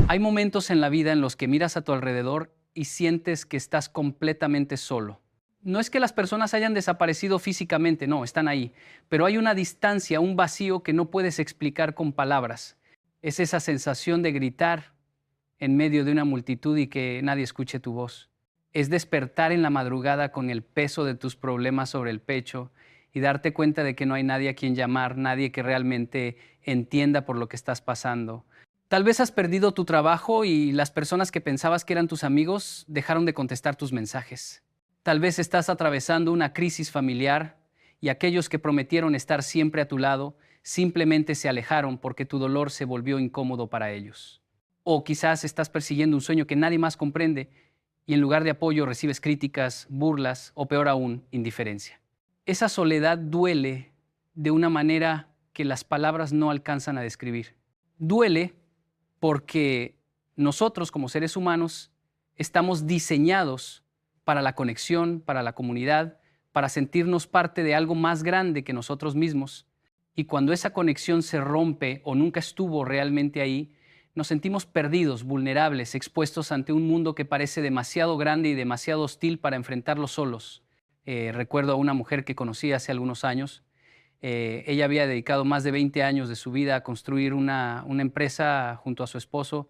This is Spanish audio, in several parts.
Hay momentos en la vida en los que miras a tu alrededor y sientes que estás completamente solo. No es que las personas hayan desaparecido físicamente, no, están ahí, pero hay una distancia, un vacío que no puedes explicar con palabras. Es esa sensación de gritar en medio de una multitud y que nadie escuche tu voz. Es despertar en la madrugada con el peso de tus problemas sobre el pecho y darte cuenta de que no hay nadie a quien llamar, nadie que realmente entienda por lo que estás pasando. Tal vez has perdido tu trabajo y las personas que pensabas que eran tus amigos dejaron de contestar tus mensajes. Tal vez estás atravesando una crisis familiar y aquellos que prometieron estar siempre a tu lado simplemente se alejaron porque tu dolor se volvió incómodo para ellos. O quizás estás persiguiendo un sueño que nadie más comprende y en lugar de apoyo recibes críticas, burlas o peor aún, indiferencia. Esa soledad duele de una manera que las palabras no alcanzan a describir. Duele porque nosotros como seres humanos estamos diseñados para la conexión, para la comunidad, para sentirnos parte de algo más grande que nosotros mismos. Y cuando esa conexión se rompe o nunca estuvo realmente ahí, nos sentimos perdidos, vulnerables, expuestos ante un mundo que parece demasiado grande y demasiado hostil para enfrentarlo solos. Recuerdo a una mujer que conocí hace algunos años. Ella había dedicado más de 20 años de su vida a construir una empresa junto a su esposo.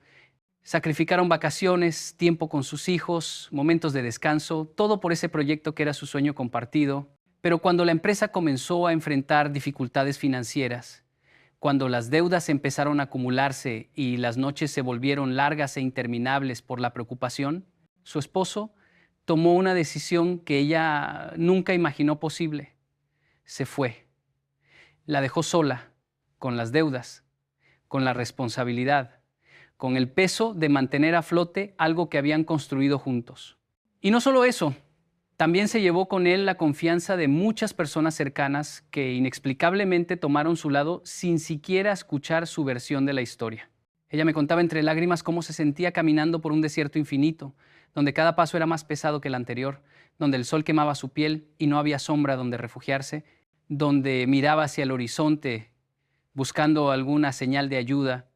Sacrificaron vacaciones, tiempo con sus hijos, momentos de descanso, todo por ese proyecto que era su sueño compartido. Pero cuando la empresa comenzó a enfrentar dificultades financieras, cuando las deudas empezaron a acumularse y las noches se volvieron largas e interminables por la preocupación, su esposo tomó una decisión que ella nunca imaginó posible. Se fue. La dejó sola, con las deudas, con la responsabilidad, con el peso de mantener a flote algo que habían construido juntos. Y no solo eso, también se llevó con él la confianza de muchas personas cercanas que inexplicablemente tomaron su lado sin siquiera escuchar su versión de la historia. Ella me contaba entre lágrimas cómo se sentía caminando por un desierto infinito, donde cada paso era más pesado que el anterior, donde el sol quemaba su piel y no había sombra donde refugiarse, donde miraba hacia el horizonte buscando alguna señal de ayuda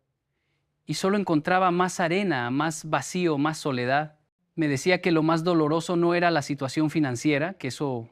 y solo encontraba más arena, más vacío, más soledad. Me decía que lo más doloroso no era la situación financiera, que eso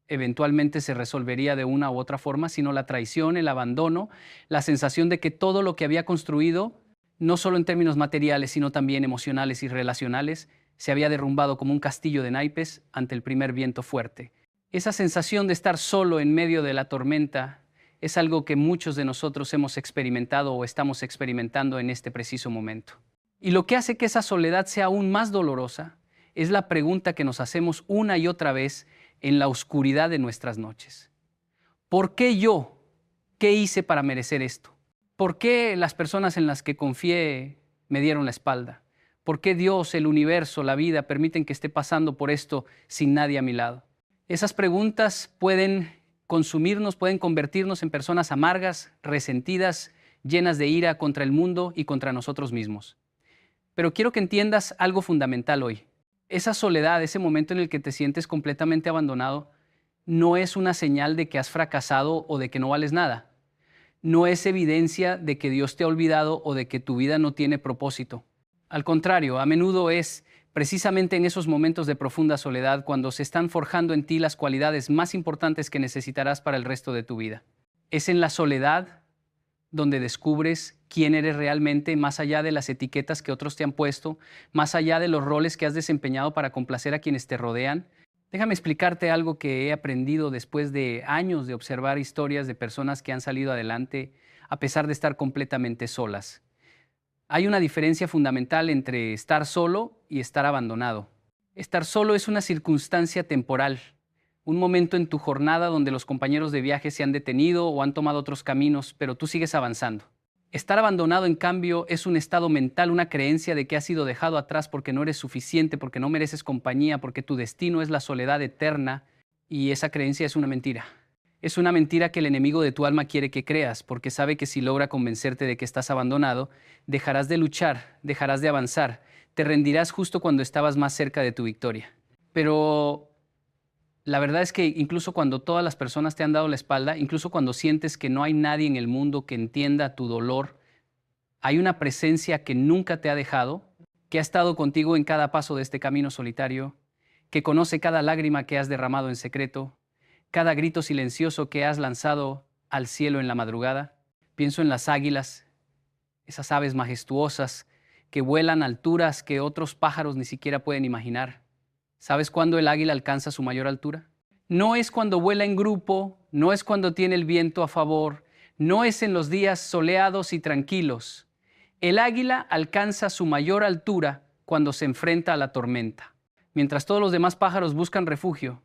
eventualmente se resolvería de una u otra forma, sino la traición, el abandono, la sensación de que todo lo que había construido, no solo en términos materiales, sino también emocionales y relacionales, se había derrumbado como un castillo de naipes ante el primer viento fuerte. Esa sensación de estar solo en medio de la tormenta es algo que muchos de nosotros hemos experimentado o estamos experimentando en este preciso momento. Y lo que hace que esa soledad sea aún más dolorosa es la pregunta que nos hacemos una y otra vez en la oscuridad de nuestras noches. ¿Por qué yo? ¿Qué hice para merecer esto? ¿Por qué las personas en las que confié me dieron la espalda? ¿Por qué Dios, el universo, la vida permiten que esté pasando por esto sin nadie a mi lado? Esas preguntas pueden consumirnos, pueden convertirnos en personas amargas, resentidas, llenas de ira contra el mundo y contra nosotros mismos. Pero quiero que entiendas algo fundamental hoy. Esa soledad, ese momento en el que te sientes completamente abandonado, no es una señal de que has fracasado o de que no vales nada. No es evidencia de que Dios te ha olvidado o de que tu vida no tiene propósito. Al contrario, a menudo es precisamente en esos momentos de profunda soledad cuando se están forjando en ti las cualidades más importantes que necesitarás para el resto de tu vida. Es en la soledad donde descubres quién eres realmente, más allá de las etiquetas que otros te han puesto, más allá de los roles que has desempeñado para complacer a quienes te rodean. Déjame explicarte algo que he aprendido después de años de observar historias de personas que han salido adelante a pesar de estar completamente solas. Hay una diferencia fundamental entre estar solo y estar abandonado. Estar solo es una circunstancia temporal, un momento en tu jornada donde los compañeros de viaje se han detenido o han tomado otros caminos, pero tú sigues avanzando. Estar abandonado, en cambio, es un estado mental, una creencia de que has sido dejado atrás porque no eres suficiente, porque no mereces compañía, porque tu destino es la soledad eterna, y esa creencia es una mentira. Es una mentira que el enemigo de tu alma quiere que creas, porque sabe que si logra convencerte de que estás abandonado, dejarás de luchar, dejarás de avanzar, te rendirás justo cuando estabas más cerca de tu victoria. Pero la verdad es que incluso cuando todas las personas te han dado la espalda, incluso cuando sientes que no hay nadie en el mundo que entienda tu dolor, Hay una presencia que nunca te ha dejado, que ha estado contigo en cada paso de este camino solitario, que conoce cada lágrima que has derramado en secreto, cada grito silencioso que has lanzado al cielo en la madrugada. Pienso en las águilas, esas aves majestuosas que vuelan a alturas que otros pájaros ni siquiera pueden imaginar. ¿Sabes cuándo el águila alcanza su mayor altura? No es cuando vuela en grupo, no es cuando tiene el viento a favor, no es en los días soleados y tranquilos. El águila alcanza su mayor altura cuando se enfrenta a la tormenta. Mientras todos los demás pájaros buscan refugio,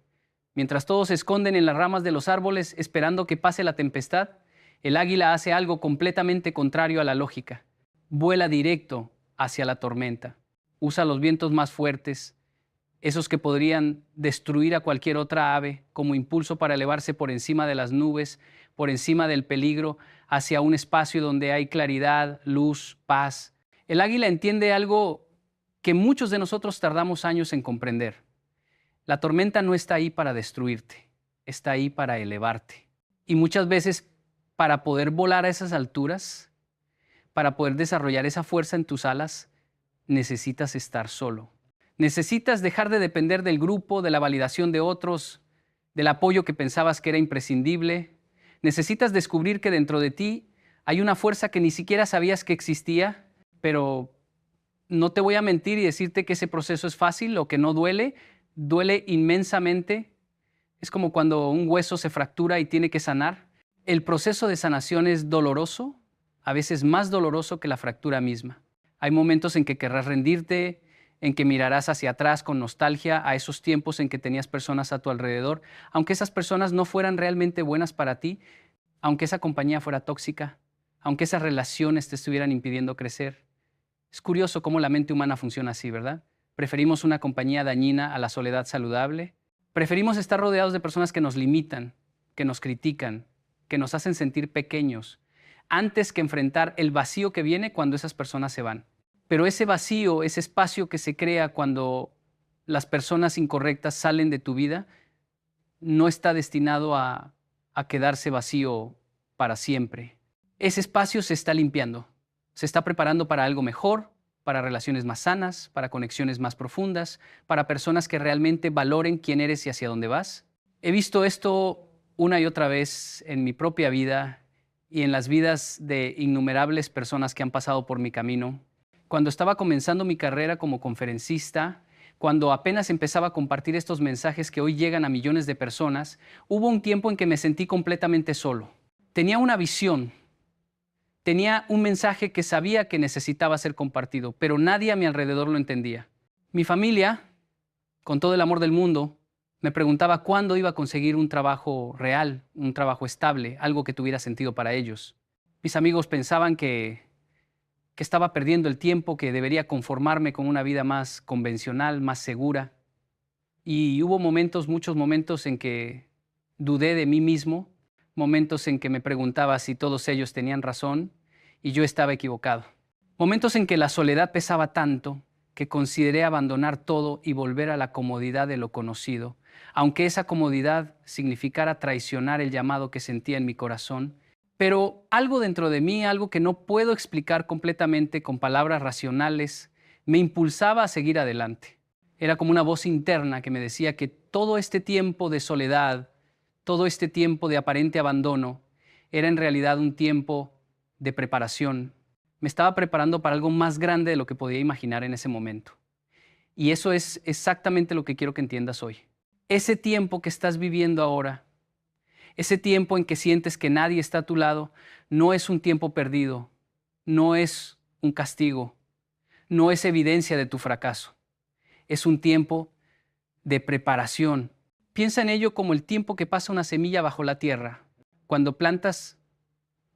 mientras todos se esconden en las ramas de los árboles esperando que pase la tempestad, el águila hace algo completamente contrario a la lógica. Vuela directo hacia la tormenta. Usa los vientos más fuertes, esos que podrían destruir a cualquier otra ave, como impulso para elevarse por encima de las nubes, por encima del peligro, hacia un espacio donde hay claridad, luz, paz. El águila entiende algo que muchos de nosotros tardamos años en comprender. La tormenta no está ahí para destruirte, está ahí para elevarte. Y muchas veces, para poder volar a esas alturas, para poder desarrollar esa fuerza en tus alas, necesitas estar solo. Necesitas dejar de depender del grupo, de la validación de otros, del apoyo que pensabas que era imprescindible. Necesitas descubrir que dentro de ti hay una fuerza que ni siquiera sabías que existía, pero no te voy a mentir y decirte que ese proceso es fácil o que no duele. Duele inmensamente. Es como cuando un hueso se fractura y tiene que sanar. El proceso de sanación es doloroso, a veces más doloroso que la fractura misma. Hay momentos en que querrás rendirte, en que mirarás hacia atrás con nostalgia a esos tiempos en que tenías personas a tu alrededor, aunque esas personas no fueran realmente buenas para ti, aunque esa compañía fuera tóxica, aunque esas relaciones te estuvieran impidiendo crecer. Es curioso cómo la mente humana funciona así, ¿verdad? Preferimos una compañía dañina a la soledad saludable. Preferimos estar rodeados de personas que nos limitan, que nos critican, que nos hacen sentir pequeños, antes que enfrentar el vacío que viene cuando esas personas se van. Pero ese vacío, ese espacio que se crea cuando las personas incorrectas salen de tu vida, no está destinado a quedarse vacío para siempre. Ese espacio se está limpiando, se está preparando para algo mejor, para relaciones más sanas, para conexiones más profundas, para personas que realmente valoren quién eres y hacia dónde vas. He visto esto una y otra vez en mi propia vida y en las vidas de innumerables personas que han pasado por mi camino. Cuando estaba comenzando mi carrera como conferencista, cuando apenas empezaba a compartir estos mensajes que hoy llegan a millones de personas, hubo un tiempo en que me sentí completamente solo. Tenía una visión, tenía un mensaje que sabía que necesitaba ser compartido, pero nadie a mi alrededor lo entendía. Mi familia, con todo el amor del mundo, me preguntaba cuándo iba a conseguir un trabajo real, un trabajo estable, algo que tuviera sentido para ellos. Mis amigos pensaban que estaba perdiendo el tiempo, que debería conformarme con una vida más convencional, más segura. Y hubo momentos, muchos momentos en que dudé de mí mismo, momentos en que me preguntaba si todos ellos tenían razón y yo estaba equivocado. Momentos en que la soledad pesaba tanto que consideré abandonar todo y volver a la comodidad de lo conocido, aunque esa comodidad significara traicionar el llamado que sentía en mi corazón. Pero algo dentro de mí, algo que no puedo explicar completamente con palabras racionales, me impulsaba a seguir adelante. Era como una voz interna que me decía que todo este tiempo de soledad, todo este tiempo de aparente abandono, era en realidad un tiempo de preparación. Me estaba preparando para algo más grande de lo que podía imaginar en ese momento. Y eso es exactamente lo que quiero que entiendas hoy. Ese tiempo que estás viviendo ahora, ese tiempo en que sientes que nadie está a tu lado, no es un tiempo perdido, no es un castigo, no es evidencia de tu fracaso. Es un tiempo de preparación. Piensa en ello como el tiempo que pasa una semilla bajo la tierra. Cuando plantas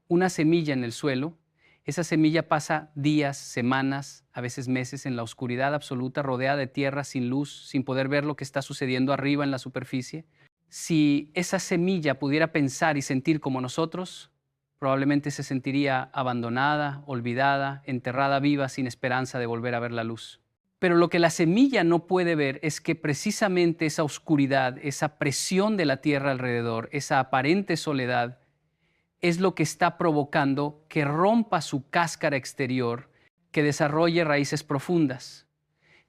una semilla en el suelo, esa semilla pasa días, semanas, a veces meses en la oscuridad absoluta, rodeada de tierra, sin luz, sin poder ver lo que está sucediendo arriba en la superficie. Si esa semilla pudiera pensar y sentir como nosotros, probablemente se sentiría abandonada, olvidada, enterrada viva, sin esperanza de volver a ver la luz. Pero lo que la semilla no puede ver es que precisamente esa oscuridad, esa presión de la tierra alrededor, esa aparente soledad, es lo que está provocando que rompa su cáscara exterior, que desarrolle raíces profundas,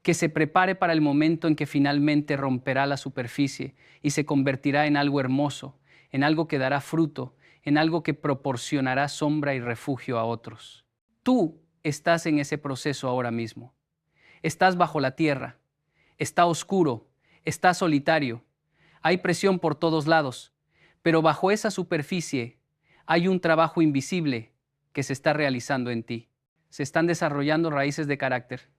que se prepare para el momento en que finalmente romperá la superficie y se convertirá en algo hermoso, en algo que dará fruto, en algo que proporcionará sombra y refugio a otros. Tú estás en ese proceso ahora mismo. Estás bajo la tierra, está oscuro, está solitario, hay presión por todos lados, pero bajo esa superficie hay un trabajo invisible que se está realizando en ti. Se están desarrollando raíces de carácter,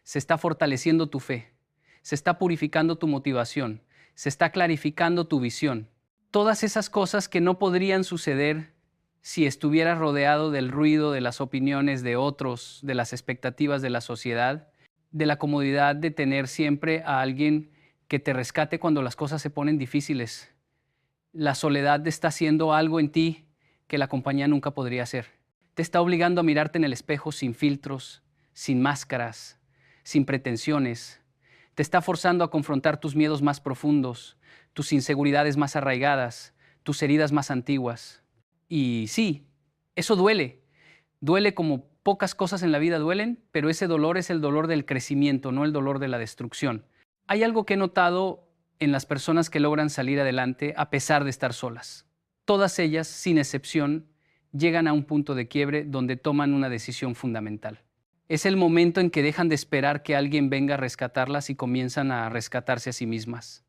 se está fortaleciendo tu fe, se está purificando tu motivación, se está clarificando tu visión. Todas esas cosas que no podrían suceder si estuvieras rodeado del ruido de las opiniones de otros, de las expectativas de la sociedad, de la comodidad de tener siempre a alguien que te rescate cuando las cosas se ponen difíciles. La soledad está haciendo algo en ti que la compañía nunca podría hacer. Te está obligando a mirarte en el espejo sin filtros, sin máscaras, sin pretensiones. Te está forzando a confrontar tus miedos más profundos, tus inseguridades más arraigadas, tus heridas más antiguas. Y sí, eso duele. Duele como pocas cosas en la vida duelen, pero ese dolor es el dolor del crecimiento, no el dolor de la destrucción. Hay algo que he notado en las personas que logran salir adelante a pesar de estar solas. Todas ellas, sin excepción, llegan a un punto de quiebre donde toman una decisión fundamental. Es el momento en que dejan de esperar que alguien venga a rescatarlas y comienzan a rescatarse a sí mismas.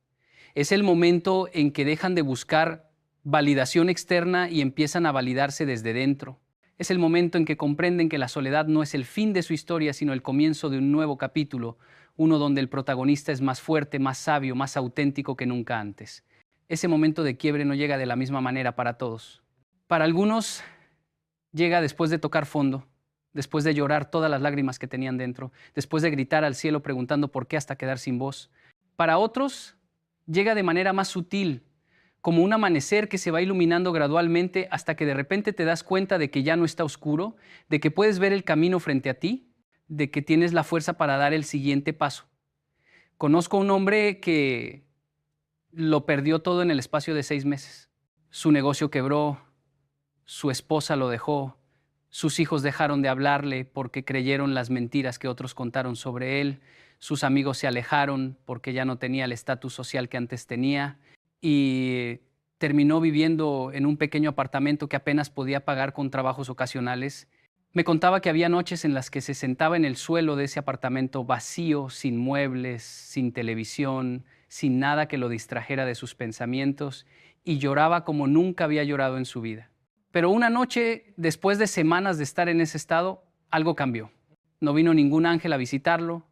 Es el momento en que dejan de buscar validación externa y empiezan a validarse desde dentro. Es el momento en que comprenden que la soledad no es el fin de su historia, sino el comienzo de un nuevo capítulo, uno donde el protagonista es más fuerte, más sabio, más auténtico que nunca antes. Ese momento de quiebre no llega de la misma manera para todos. Para algunos llega después de tocar fondo, después de llorar todas las lágrimas que tenían dentro, después de gritar al cielo preguntando por qué hasta quedar sin voz. Para otros llega de manera más sutil, como un amanecer que se va iluminando gradualmente hasta que de repente te das cuenta de que ya no está oscuro, de que puedes ver el camino frente a ti, de que tienes la fuerza para dar el siguiente paso. Conozco a un hombre que lo perdió todo en el espacio de 6 meses. Su negocio quebró, su esposa lo dejó, sus hijos dejaron de hablarle porque creyeron las mentiras que otros contaron sobre él, sus amigos se alejaron porque ya no tenía el estatus social que antes tenía y terminó viviendo en un pequeño apartamento que apenas podía pagar con trabajos ocasionales. Me contaba que había noches en las que se sentaba en el suelo de ese apartamento vacío, sin muebles, sin televisión, sin nada que lo distrajera de sus pensamientos, y lloraba como nunca había llorado en su vida. Pero una noche, después de semanas de estar en ese estado, algo cambió. No vino ningún ángel a visitarlo,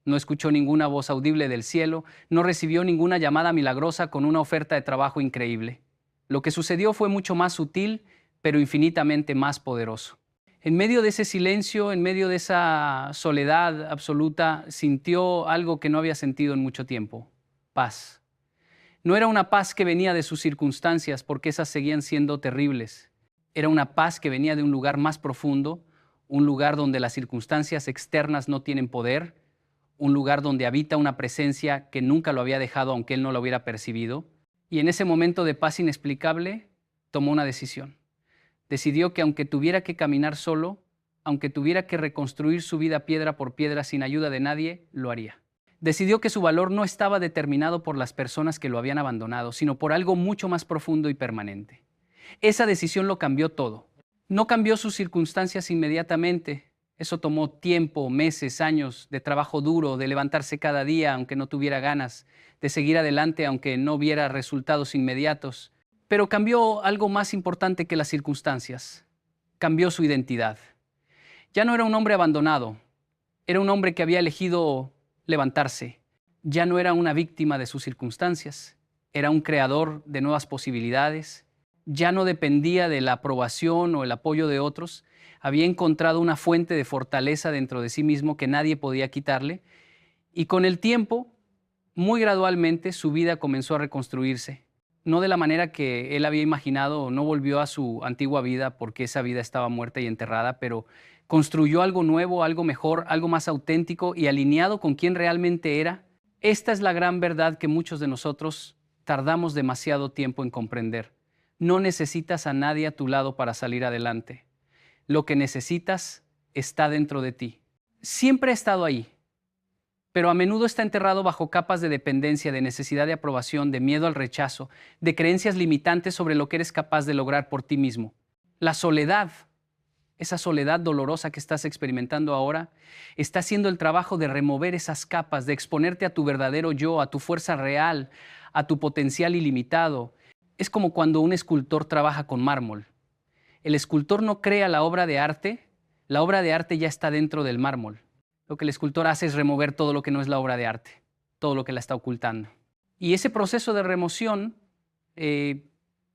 no escuchó ninguna voz audible del cielo, no recibió ninguna llamada milagrosa con una oferta de trabajo increíble. Lo que sucedió fue mucho más sutil, pero infinitamente más poderoso. En medio de ese silencio, en medio de esa soledad absoluta, sintió algo que no había sentido en mucho tiempo: paz. No era una paz que venía de sus circunstancias, porque esas seguían siendo terribles. Era una paz que venía de un lugar más profundo, un lugar donde las circunstancias externas no tienen poder, un lugar donde habita una presencia que nunca lo había dejado aunque él no lo hubiera percibido. Y en ese momento de paz inexplicable, tomó una decisión. Decidió que aunque tuviera que caminar solo, aunque tuviera que reconstruir su vida piedra por piedra sin ayuda de nadie, lo haría. Decidió que su valor no estaba determinado por las personas que lo habían abandonado, sino por algo mucho más profundo y permanente. Esa decisión lo cambió todo. No cambió sus circunstancias inmediatamente. Eso tomó tiempo, meses, años de trabajo duro, de levantarse cada día aunque no tuviera ganas, de seguir adelante aunque no viera resultados inmediatos. Pero cambió algo más importante que las circunstancias. Cambió su identidad. Ya no era un hombre abandonado. Era un hombre que había elegido levantarse. Ya no era una víctima de sus circunstancias. Era un creador de nuevas posibilidades. Ya no dependía de la aprobación o el apoyo de otros. Había encontrado una fuente de fortaleza dentro de sí mismo que nadie podía quitarle. Y con el tiempo, muy gradualmente, su vida comenzó a reconstruirse. No de la manera que él había imaginado, no volvió a su antigua vida porque esa vida estaba muerta y enterrada, pero construyó algo nuevo, algo mejor, algo más auténtico y alineado con quien realmente era. Esta es la gran verdad que muchos de nosotros tardamos demasiado tiempo en comprender. No necesitas a nadie a tu lado para salir adelante. Lo que necesitas está dentro de ti. Siempre ha estado ahí, pero a menudo está enterrado bajo capas de dependencia, de necesidad de aprobación, de miedo al rechazo, de creencias limitantes sobre lo que eres capaz de lograr por ti mismo. La soledad, esa soledad dolorosa que estás experimentando ahora, está haciendo el trabajo de remover esas capas, de exponerte a tu verdadero yo, a tu fuerza real, a tu potencial ilimitado. Es como cuando un escultor trabaja con mármol. El escultor no crea la obra de arte ya está dentro del mármol. Lo que el escultor hace es remover todo lo que no es la obra de arte, todo lo que la está ocultando. Y ese proceso de remoción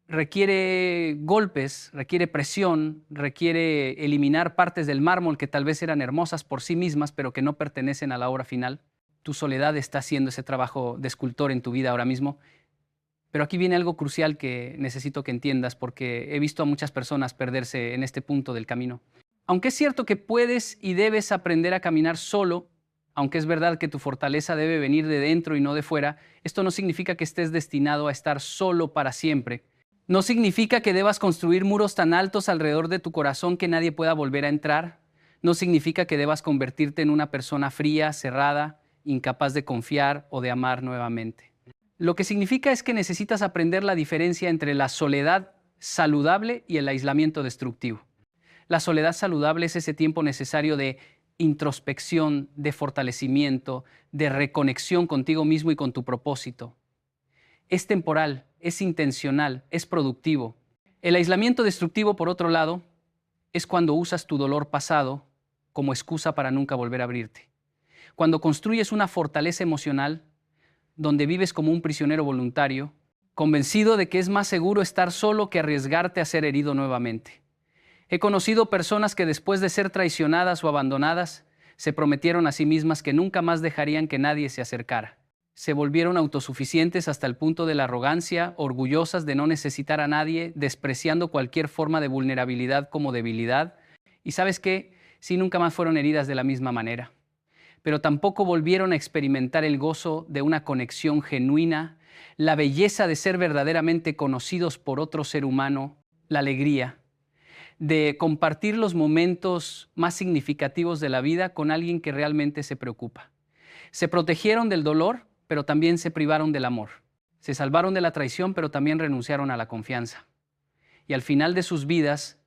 requiere golpes, requiere presión, requiere eliminar partes del mármol que tal vez eran hermosas por sí mismas, pero que no pertenecen a la obra final. Tu soledad está haciendo ese trabajo de escultor en tu vida ahora mismo. Pero aquí viene algo crucial que necesito que entiendas, porque he visto a muchas personas perderse en este punto del camino. Aunque es cierto que puedes y debes aprender a caminar solo, aunque es verdad que tu fortaleza debe venir de dentro y no de fuera, esto no significa que estés destinado a estar solo para siempre. No significa que debas construir muros tan altos alrededor de tu corazón que nadie pueda volver a entrar. No significa que debas convertirte en una persona fría, cerrada, incapaz de confiar o de amar nuevamente. Lo que significa es que necesitas aprender la diferencia entre la soledad saludable y el aislamiento destructivo. La soledad saludable es ese tiempo necesario de introspección, de fortalecimiento, de reconexión contigo mismo y con tu propósito. Es temporal, es intencional, es productivo. El aislamiento destructivo, por otro lado, es cuando usas tu dolor pasado como excusa para nunca volver a abrirte. Cuando construyes una fortaleza emocional donde vives como un prisionero voluntario, convencido de que es más seguro estar solo que arriesgarte a ser herido nuevamente. He conocido personas que después de ser traicionadas o abandonadas, se prometieron a sí mismas que nunca más dejarían que nadie se acercara. Se volvieron autosuficientes hasta el punto de la arrogancia, orgullosas de no necesitar a nadie, despreciando cualquier forma de vulnerabilidad como debilidad. Y ¿sabes qué? Sí, nunca más fueron heridas de la misma manera. Pero tampoco volvieron a experimentar el gozo de una conexión genuina, la belleza de ser verdaderamente conocidos por otro ser humano, la alegría de compartir los momentos más significativos de la vida con alguien que realmente se preocupa. Se protegieron del dolor, pero también se privaron del amor. Se salvaron de la traición, pero también renunciaron a la confianza. Y al final de sus vidas,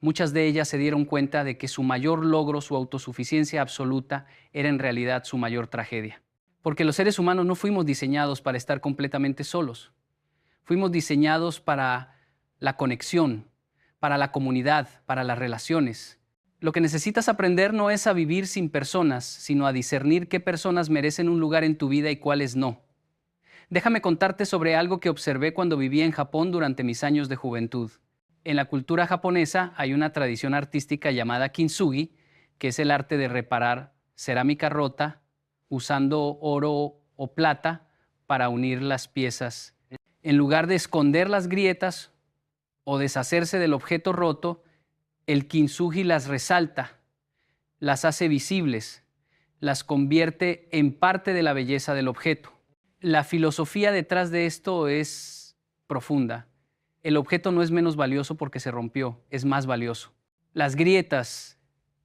muchas de ellas se dieron cuenta de que su mayor logro, su autosuficiencia absoluta, era en realidad su mayor tragedia. Porque los seres humanos no fuimos diseñados para estar completamente solos. Fuimos diseñados para la conexión, para la comunidad, para las relaciones. Lo que necesitas aprender no es a vivir sin personas, sino a discernir qué personas merecen un lugar en tu vida y cuáles no. Déjame contarte sobre algo que observé cuando vivía en Japón durante mis años de juventud. En la cultura japonesa hay una tradición artística llamada kintsugi, que es el arte de reparar cerámica rota usando oro o plata para unir las piezas. En lugar de esconder las grietas o deshacerse del objeto roto, el kintsugi las resalta, las hace visibles, las convierte en parte de la belleza del objeto. La filosofía detrás de esto es profunda. El objeto no es menos valioso porque se rompió, es más valioso. Las grietas,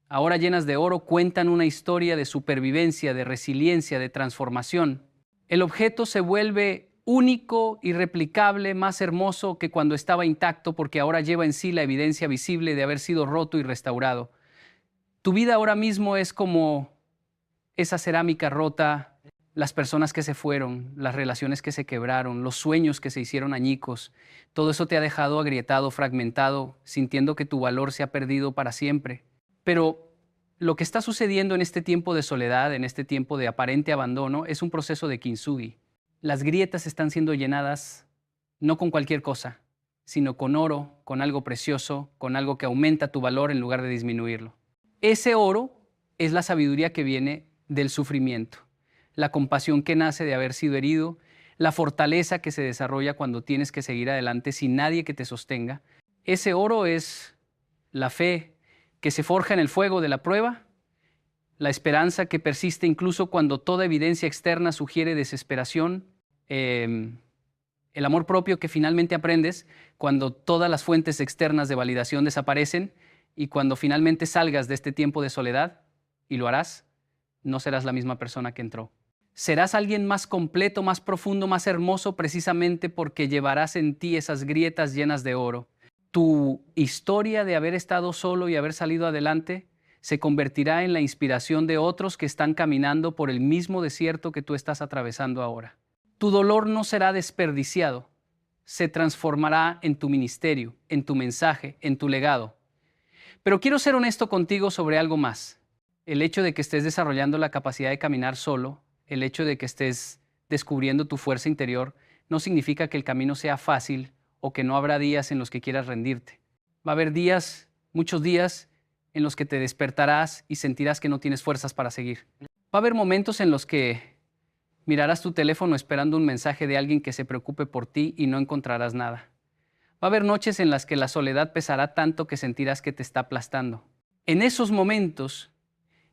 ahora llenas de oro, cuentan una historia de supervivencia, de resiliencia, de transformación. El objeto se vuelve único, irreplicable, más hermoso que cuando estaba intacto porque ahora lleva en sí la evidencia visible de haber sido roto y restaurado. Tu vida ahora mismo es como esa cerámica rota, las personas que se fueron, las relaciones que se quebraron, los sueños que se hicieron añicos. Todo eso te ha dejado agrietado, fragmentado, sintiendo que tu valor se ha perdido para siempre. Pero lo que está sucediendo en este tiempo de soledad, en este tiempo de aparente abandono, es un proceso de kintsugi. Las grietas están siendo llenadas no con cualquier cosa, sino con oro, con algo precioso, con algo que aumenta tu valor en lugar de disminuirlo. Ese oro es la sabiduría que viene del sufrimiento, la compasión que nace de haber sido herido, la fortaleza que se desarrolla cuando tienes que seguir adelante sin nadie que te sostenga. Ese oro es la fe que se forja en el fuego de la prueba, la esperanza que persiste incluso cuando toda evidencia externa sugiere desesperación, El amor propio que finalmente aprendes cuando todas las fuentes externas de validación desaparecen y cuando finalmente salgas de este tiempo de soledad, y lo harás, no serás la misma persona que entró. Serás alguien más completo, más profundo, más hermoso, precisamente porque llevarás en ti esas grietas llenas de oro. Tu historia de haber estado solo y haber salido adelante se convertirá en la inspiración de otros que están caminando por el mismo desierto que tú estás atravesando ahora. Tu dolor no será desperdiciado, se transformará en tu ministerio, en tu mensaje, en tu legado. Pero quiero ser honesto contigo sobre algo más. El hecho de que estés desarrollando la capacidad de caminar solo, el hecho de que estés descubriendo tu fuerza interior, no significa que el camino sea fácil o que no habrá días en los que quieras rendirte. Va a haber días, muchos días, en los que te despertarás y sentirás que no tienes fuerzas para seguir. Va a haber momentos en los que mirarás tu teléfono esperando un mensaje de alguien que se preocupe por ti y no encontrarás nada. Va a haber noches en las que la soledad pesará tanto que sentirás que te está aplastando. En esos momentos,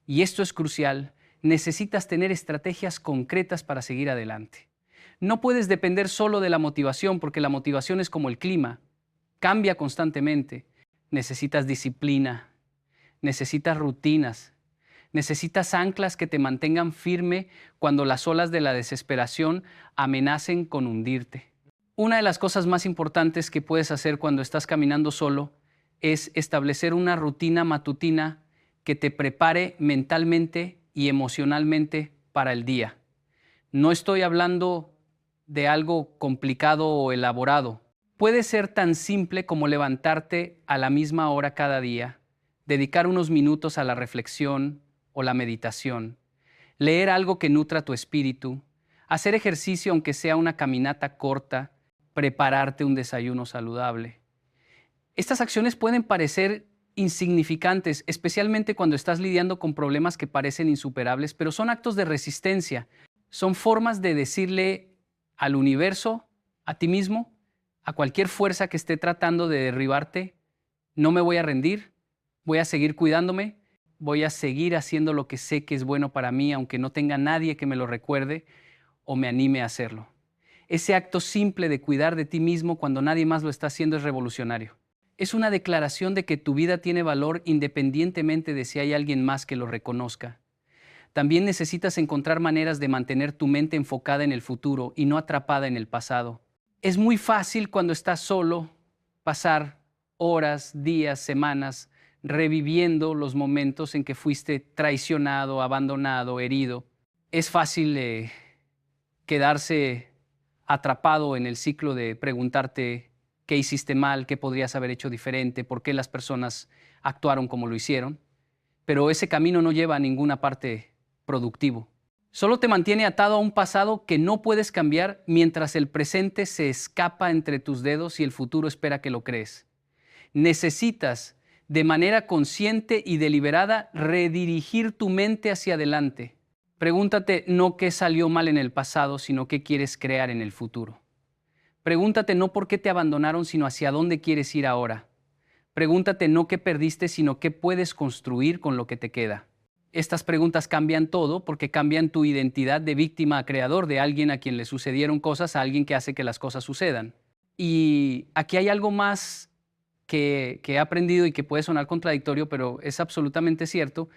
y esto es crucial, necesitas tener estrategias concretas para seguir adelante. No puedes depender solo de la motivación, porque la motivación es como el clima, cambia constantemente. Necesitas disciplina, necesitas rutinas, necesitas anclas que te mantengan firme cuando las olas de la desesperación amenacen con hundirte. Una de las cosas más importantes que puedes hacer cuando estás caminando solo es establecer una rutina matutina que te prepare mentalmente y emocionalmente para el día. No estoy hablando de algo complicado o elaborado. Puede ser tan simple como levantarte a la misma hora cada día, dedicar unos minutos a la reflexión o la meditación, leer algo que nutra tu espíritu, hacer ejercicio aunque sea una caminata corta, prepararte un desayuno saludable. Estas acciones pueden parecer insignificantes, especialmente cuando estás lidiando con problemas que parecen insuperables, pero son actos de resistencia. Son formas de decirle al universo, a ti mismo, a cualquier fuerza que esté tratando de derribarte, no me voy a rendir, voy a seguir cuidándome, voy a seguir haciendo lo que sé que es bueno para mí, aunque no tenga nadie que me lo recuerde o me anime a hacerlo. Ese acto simple de cuidar de ti mismo cuando nadie más lo está haciendo es revolucionario. Es una declaración de que tu vida tiene valor independientemente de si hay alguien más que lo reconozca. También necesitas encontrar maneras de mantener tu mente enfocada en el futuro y no atrapada en el pasado. Es muy fácil cuando estás solo pasar horas, días, semanas reviviendo los momentos en que fuiste traicionado, abandonado, herido. Es fácil quedarse atrapado en el ciclo de preguntarte qué hiciste mal, qué podrías haber hecho diferente, por qué las personas actuaron como lo hicieron. Pero ese camino no lleva a ninguna parte productivo. Solo te mantiene atado a un pasado que no puedes cambiar mientras el presente se escapa entre tus dedos y el futuro espera que lo crees. Necesitas, de manera consciente y deliberada, redirigir tu mente hacia adelante. Pregúntate no qué salió mal en el pasado, sino qué quieres crear en el futuro. Pregúntate no por qué te abandonaron, sino hacia dónde quieres ir ahora. Pregúntate no qué perdiste, sino qué puedes construir con lo que te queda. Estas preguntas cambian todo porque cambian tu identidad de víctima a creador, de alguien a quien le sucedieron cosas a alguien que hace que las cosas sucedan. Y aquí hay algo más que he aprendido y que puede sonar contradictorio, pero es absolutamente cierto.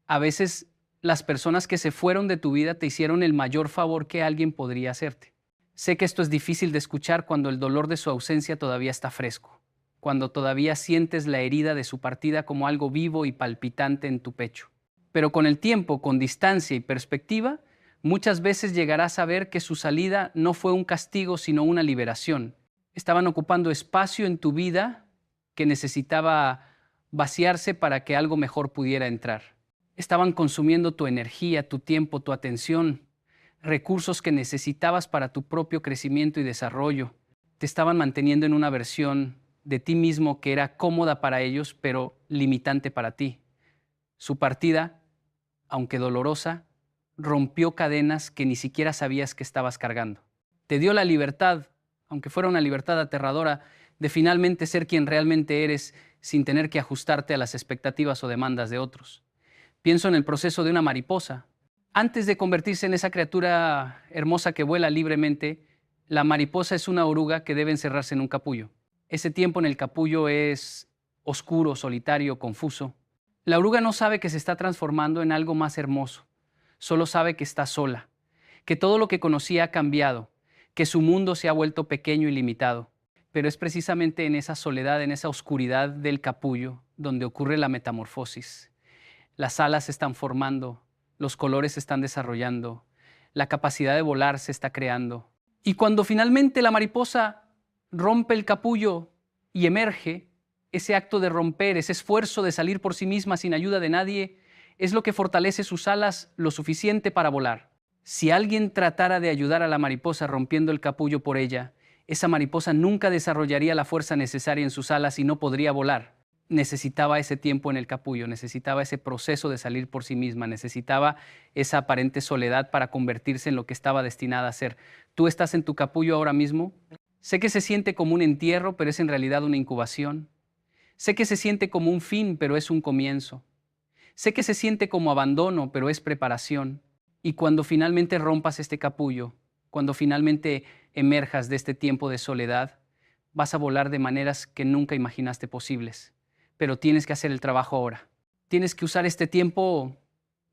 A veces las personas que se fueron de tu vida te hicieron el mayor favor que alguien podría hacerte. Sé que esto es difícil de escuchar cuando el dolor de su ausencia todavía está fresco, cuando todavía sientes la herida de su partida como algo vivo y palpitante en tu pecho. Pero con el tiempo, con distancia y perspectiva, muchas veces llegarás a ver que su salida no fue un castigo, sino una liberación. Estaban ocupando espacio en tu vida que necesitaba vaciarse para que algo mejor pudiera entrar. Estaban consumiendo tu energía, tu tiempo, tu atención, recursos que necesitabas para tu propio crecimiento y desarrollo. Te estaban manteniendo en una versión de ti mismo que era cómoda para ellos, pero limitante para ti. Su partida, aunque dolorosa, rompió cadenas que ni siquiera sabías que estabas cargando. Te dio la libertad, aunque fuera una libertad aterradora, de finalmente ser quien realmente eres sin tener que ajustarte a las expectativas o demandas de otros. Pienso en el proceso de una mariposa. Antes de convertirse en esa criatura hermosa que vuela libremente, La mariposa es una oruga que debe encerrarse en un capullo. Ese tiempo en el capullo es oscuro, solitario, confuso. La oruga no sabe que se está transformando en algo más hermoso, solo sabe que está sola, que todo lo que conocía ha cambiado, que su mundo se ha vuelto pequeño y limitado. Pero es precisamente en esa soledad, en esa oscuridad del capullo, donde ocurre la metamorfosis. Las alas se están formando, los colores se están desarrollando, la capacidad de volar se está creando. Y cuando finalmente la mariposa rompe el capullo y emerge, ese acto de romper, ese esfuerzo de salir por sí misma sin ayuda de nadie, es lo que fortalece sus alas lo suficiente para volar. Si alguien tratara de ayudar a la mariposa rompiendo el capullo por ella, esa mariposa nunca desarrollaría la fuerza necesaria en sus alas y no podría volar. Necesitaba ese tiempo en el capullo, necesitaba ese proceso de salir por sí misma, necesitaba esa aparente soledad para convertirse en lo que estaba destinada a ser. ¿Tú estás en tu capullo ahora mismo? Sé que se siente como un entierro, pero es en realidad una incubación. Sé que se siente como un fin, pero es un comienzo. Sé que se siente como abandono, pero es preparación. Y cuando finalmente rompas este capullo, cuando finalmente emerjas de este tiempo de soledad, vas a volar de maneras que nunca imaginaste posibles. Pero tienes que hacer el trabajo ahora. Tienes que usar este tiempo,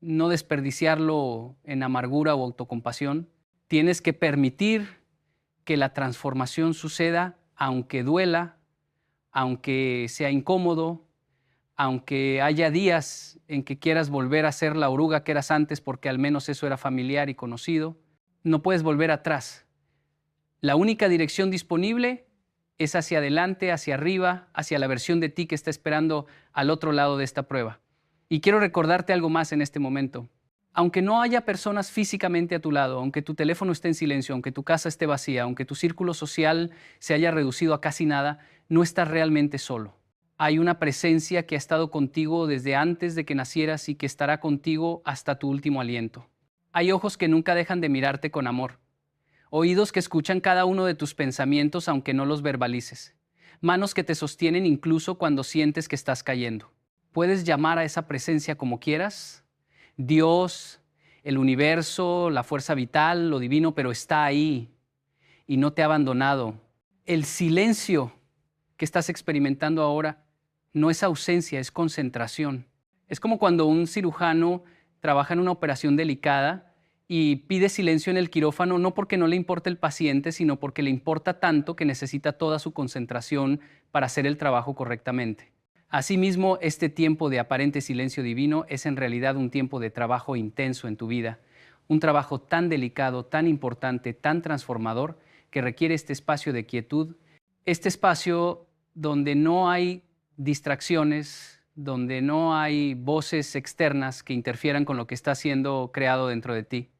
no desperdiciarlo en amargura o autocompasión. Tienes que permitir que la transformación suceda, aunque duela, aunque sea incómodo, aunque haya días en que quieras volver a ser la oruga que eras antes porque al menos eso era familiar y conocido. No puedes volver atrás. La única dirección disponible es hacia adelante, hacia arriba, hacia la versión de ti que está esperando al otro lado de esta prueba. Y quiero recordarte algo más en este momento. Aunque no haya personas físicamente a tu lado, aunque tu teléfono esté en silencio, aunque tu casa esté vacía, aunque tu círculo social se haya reducido a casi nada, no estás realmente solo. Hay una presencia que ha estado contigo desde antes de que nacieras y que estará contigo hasta tu último aliento. Hay ojos que nunca dejan de mirarte con amor. Oídos que escuchan cada uno de tus pensamientos aunque no los verbalices. Manos que te sostienen incluso cuando sientes que estás cayendo. Puedes llamar a esa presencia como quieras. Dios, el universo, la fuerza vital, lo divino, pero está ahí y no te ha abandonado. El silencio que estás experimentando ahora no es ausencia, es concentración. Es como cuando un cirujano trabaja en una operación delicada y pide silencio en el quirófano, no porque no le importe el paciente, sino porque le importa tanto que necesita toda su concentración para hacer el trabajo correctamente. Asimismo, este tiempo de aparente silencio divino es en realidad un tiempo de trabajo intenso en tu vida, un trabajo tan delicado, tan importante, tan transformador, que requiere este espacio de quietud, este espacio donde no hay distracciones, donde no hay voces externas que interfieran con lo que está siendo creado dentro de ti.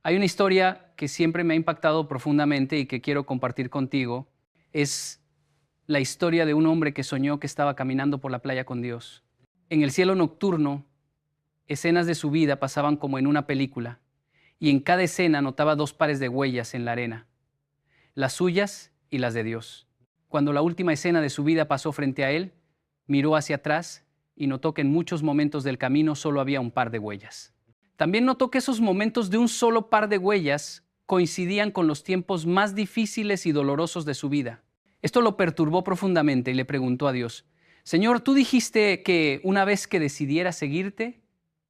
Hay una historia que siempre me ha impactado profundamente y que quiero compartir contigo. Es la historia de un hombre que soñó que estaba caminando por la playa con Dios. En el cielo nocturno, escenas de su vida pasaban como en una película, y en cada escena notaba dos pares de huellas en la arena, las suyas y las de Dios. Cuando la última escena de su vida pasó frente a él, miró hacia atrás y notó que en muchos momentos del camino solo había un par de huellas. También notó que esos momentos de un solo par de huellas coincidían con los tiempos más difíciles y dolorosos de su vida. Esto lo perturbó profundamente y le preguntó a Dios: Señor, tú dijiste que una vez que decidiera seguirte,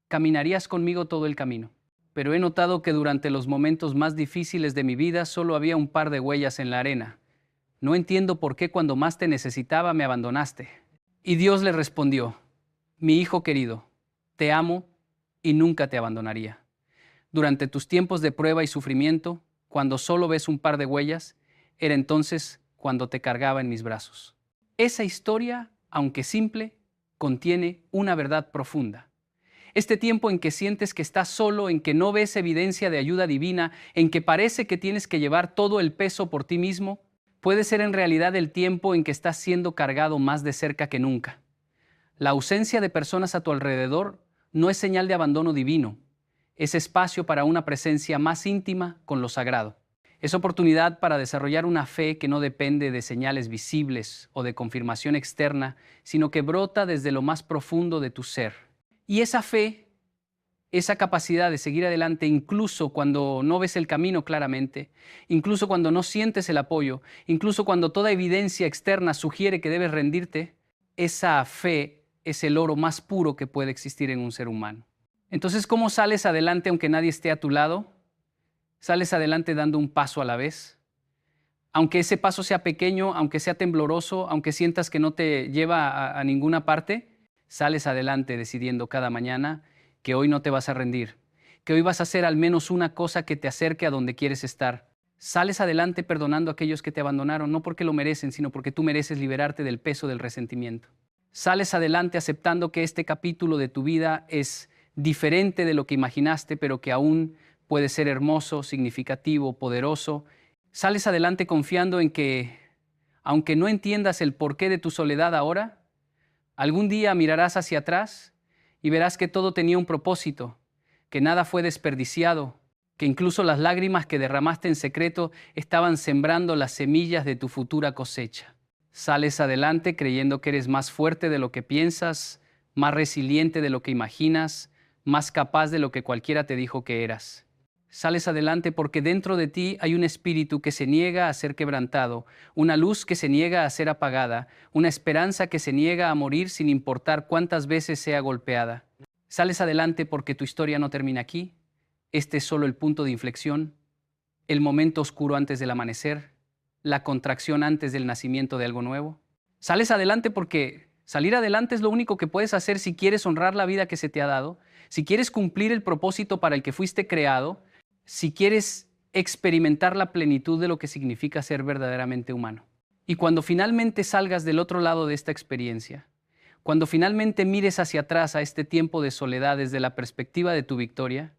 caminarías conmigo todo el camino. Pero he notado que durante los momentos más difíciles de mi vida solo había un par de huellas en la arena. No entiendo por qué cuando más te necesitaba me abandonaste. Y Dios le respondió: Mi hijo querido, te amo y nunca te abandonaría. Durante tus tiempos de prueba y sufrimiento, cuando solo ves un par de huellas, era entonces cuando te cargaba en mis brazos. Esa historia, aunque simple, contiene una verdad profunda. Este tiempo en que sientes que estás solo, en que no ves evidencia de ayuda divina, en que parece que tienes que llevar todo el peso por ti mismo, puede ser en realidad el tiempo en que estás siendo cargado más de cerca que nunca. La ausencia de personas a tu alrededor no es señal de abandono divino, es espacio para una presencia más íntima con lo sagrado. Es oportunidad para desarrollar una fe que no depende de señales visibles o de confirmación externa, sino que brota desde lo más profundo de tu ser. Y esa fe esa capacidad de seguir adelante incluso cuando no ves el camino claramente, incluso cuando no sientes el apoyo, incluso cuando toda evidencia externa sugiere que debes rendirte, esa fe es el oro más puro que puede existir en un ser humano. Entonces, ¿cómo sales adelante aunque nadie esté a tu lado? Sales adelante dando un paso a la vez. Aunque ese paso sea pequeño, aunque sea tembloroso, aunque sientas que no te lleva a ninguna parte, sales adelante decidiendo cada mañana que hoy no te vas a rendir, que hoy vas a hacer al menos una cosa que te acerque a donde quieres estar. Sales adelante perdonando a aquellos que te abandonaron, no porque lo merecen, sino porque tú mereces liberarte del peso del resentimiento. Sales adelante aceptando que este capítulo de tu vida es diferente de lo que imaginaste, pero que aún puede ser hermoso, significativo, poderoso. Sales adelante confiando en que, aunque no entiendas el porqué de tu soledad ahora, algún día mirarás hacia atrás y verás que todo tenía un propósito, que nada fue desperdiciado, que incluso las lágrimas que derramaste en secreto estaban sembrando las semillas de tu futura cosecha. Sales adelante creyendo que eres más fuerte de lo que piensas, más resiliente de lo que imaginas, más capaz de lo que cualquiera te dijo que eras. Sales adelante porque dentro de ti hay un espíritu que se niega a ser quebrantado, una luz que se niega a ser apagada, una esperanza que se niega a morir sin importar cuántas veces sea golpeada. Sales adelante porque tu historia no termina aquí. Este es solo el punto de inflexión, el momento oscuro antes del amanecer, la contracción antes del nacimiento de algo nuevo. Sales adelante porque salir adelante es lo único que puedes hacer si quieres honrar la vida que se te ha dado, si quieres cumplir el propósito para el que fuiste creado, si quieres experimentar la plenitud de lo que significa ser verdaderamente humano. Y cuando finalmente salgas del otro lado de esta experiencia, cuando finalmente mires hacia atrás a este tiempo de soledad desde la perspectiva de tu victoria,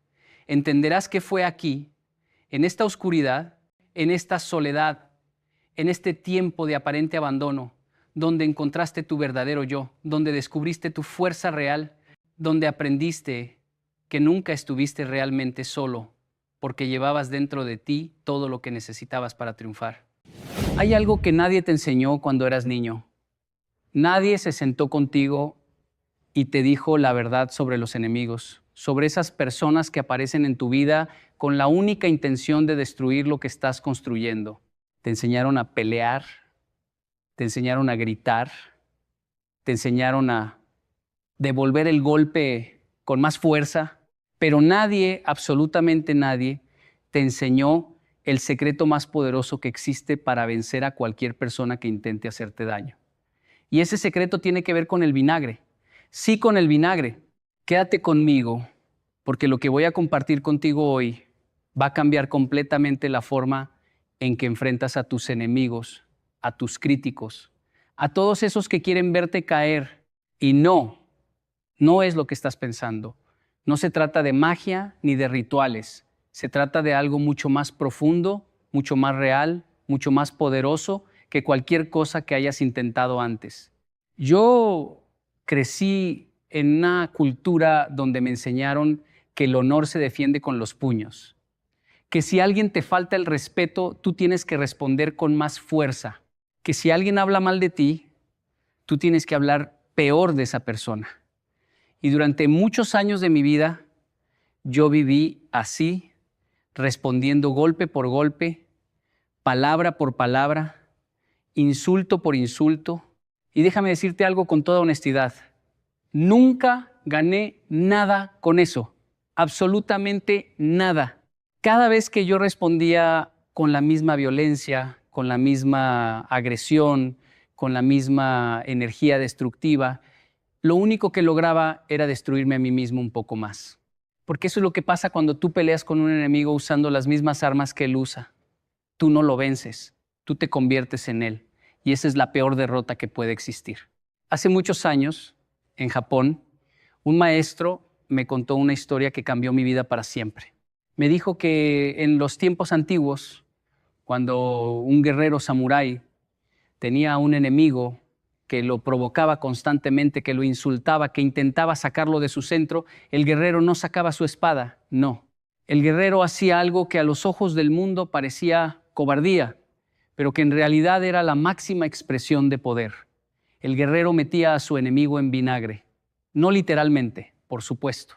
entenderás que fue aquí, en esta oscuridad, en esta soledad, en este tiempo de aparente abandono, donde encontraste tu verdadero yo, donde descubriste tu fuerza real, donde aprendiste que nunca estuviste realmente solo, porque llevabas dentro de ti todo lo que necesitabas para triunfar. Hay algo que nadie te enseñó cuando eras niño. Nadie se sentó contigo y te dijo la verdad sobre los enemigos, sobre esas personas que aparecen en tu vida con la única intención de destruir lo que estás construyendo. Te enseñaron a pelear, te enseñaron a gritar, te enseñaron a devolver el golpe con más fuerza, pero nadie, absolutamente nadie, te enseñó el secreto más poderoso que existe para vencer a cualquier persona que intente hacerte daño. Y ese secreto tiene que ver con el vinagre. Sí, con el vinagre. Quédate conmigo, porque lo que voy a compartir contigo hoy va a cambiar completamente la forma en que enfrentas a tus enemigos, a tus críticos, a todos esos que quieren verte caer. Y no es lo que estás pensando. No se trata de magia ni de rituales. Se trata de algo mucho más profundo, mucho más real, mucho más poderoso que cualquier cosa que hayas intentado antes. Yo crecí en una cultura donde me enseñaron que el honor se defiende con los puños, que si alguien te falta el respeto, tú tienes que responder con más fuerza, que si alguien habla mal de ti, tú tienes que hablar peor de esa persona. Y durante muchos años de mi vida, yo viví así, respondiendo golpe por golpe, palabra por palabra, insulto por insulto. Y déjame decirte algo con toda honestidad. Nunca gané nada con eso, absolutamente nada. Cada vez que yo respondía con la misma violencia, con la misma agresión, con la misma energía destructiva, lo único que lograba era destruirme a mí mismo un poco más. Porque eso es lo que pasa cuando tú peleas con un enemigo usando las mismas armas que él usa. Tú no lo vences, tú te conviertes en él. Y esa es la peor derrota que puede existir. Hace muchos años, en Japón, un maestro me contó una historia que cambió mi vida para siempre. Me dijo que en los tiempos antiguos, cuando un guerrero samurái tenía a un enemigo que lo provocaba constantemente, que lo insultaba, que intentaba sacarlo de su centro, el guerrero no sacaba su espada, no. El guerrero hacía algo que a los ojos del mundo parecía cobardía, pero que en realidad era la máxima expresión de poder. El guerrero metía a su enemigo en vinagre, no literalmente, por supuesto.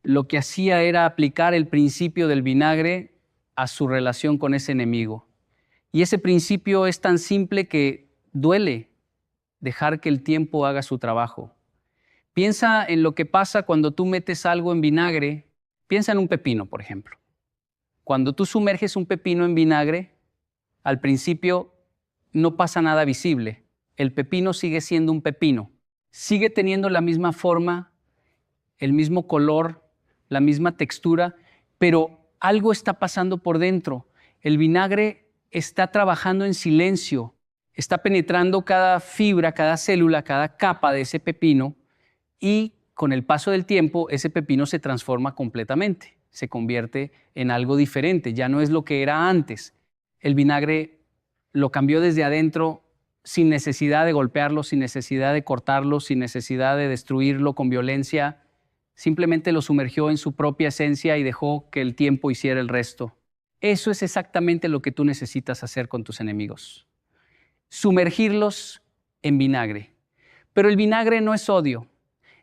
lo que hacía era aplicar el principio del vinagre a su relación con ese enemigo. Y ese principio es tan simple que duele dejar que el tiempo haga su trabajo. Piensa en lo que pasa cuando tú metes algo en vinagre. Piensa en un pepino, por ejemplo. Cuando tú sumerges un pepino en vinagre, al principio no pasa nada visible. El pepino sigue siendo un pepino. Sigue teniendo la misma forma, el mismo color, la misma textura, pero algo está pasando por dentro. El vinagre está trabajando en silencio, está penetrando cada fibra, cada célula, cada capa de ese pepino y con el paso del tiempo ese pepino se transforma completamente, se convierte en algo diferente, ya no es lo que era antes. El vinagre lo cambió desde adentro sin necesidad de golpearlo, sin necesidad de cortarlo, sin necesidad de destruirlo con violencia. Simplemente lo sumergió en su propia esencia y dejó que el tiempo hiciera el resto. Eso es exactamente lo que tú necesitas hacer con tus enemigos. Sumergirlos en vinagre. Pero el vinagre no es odio.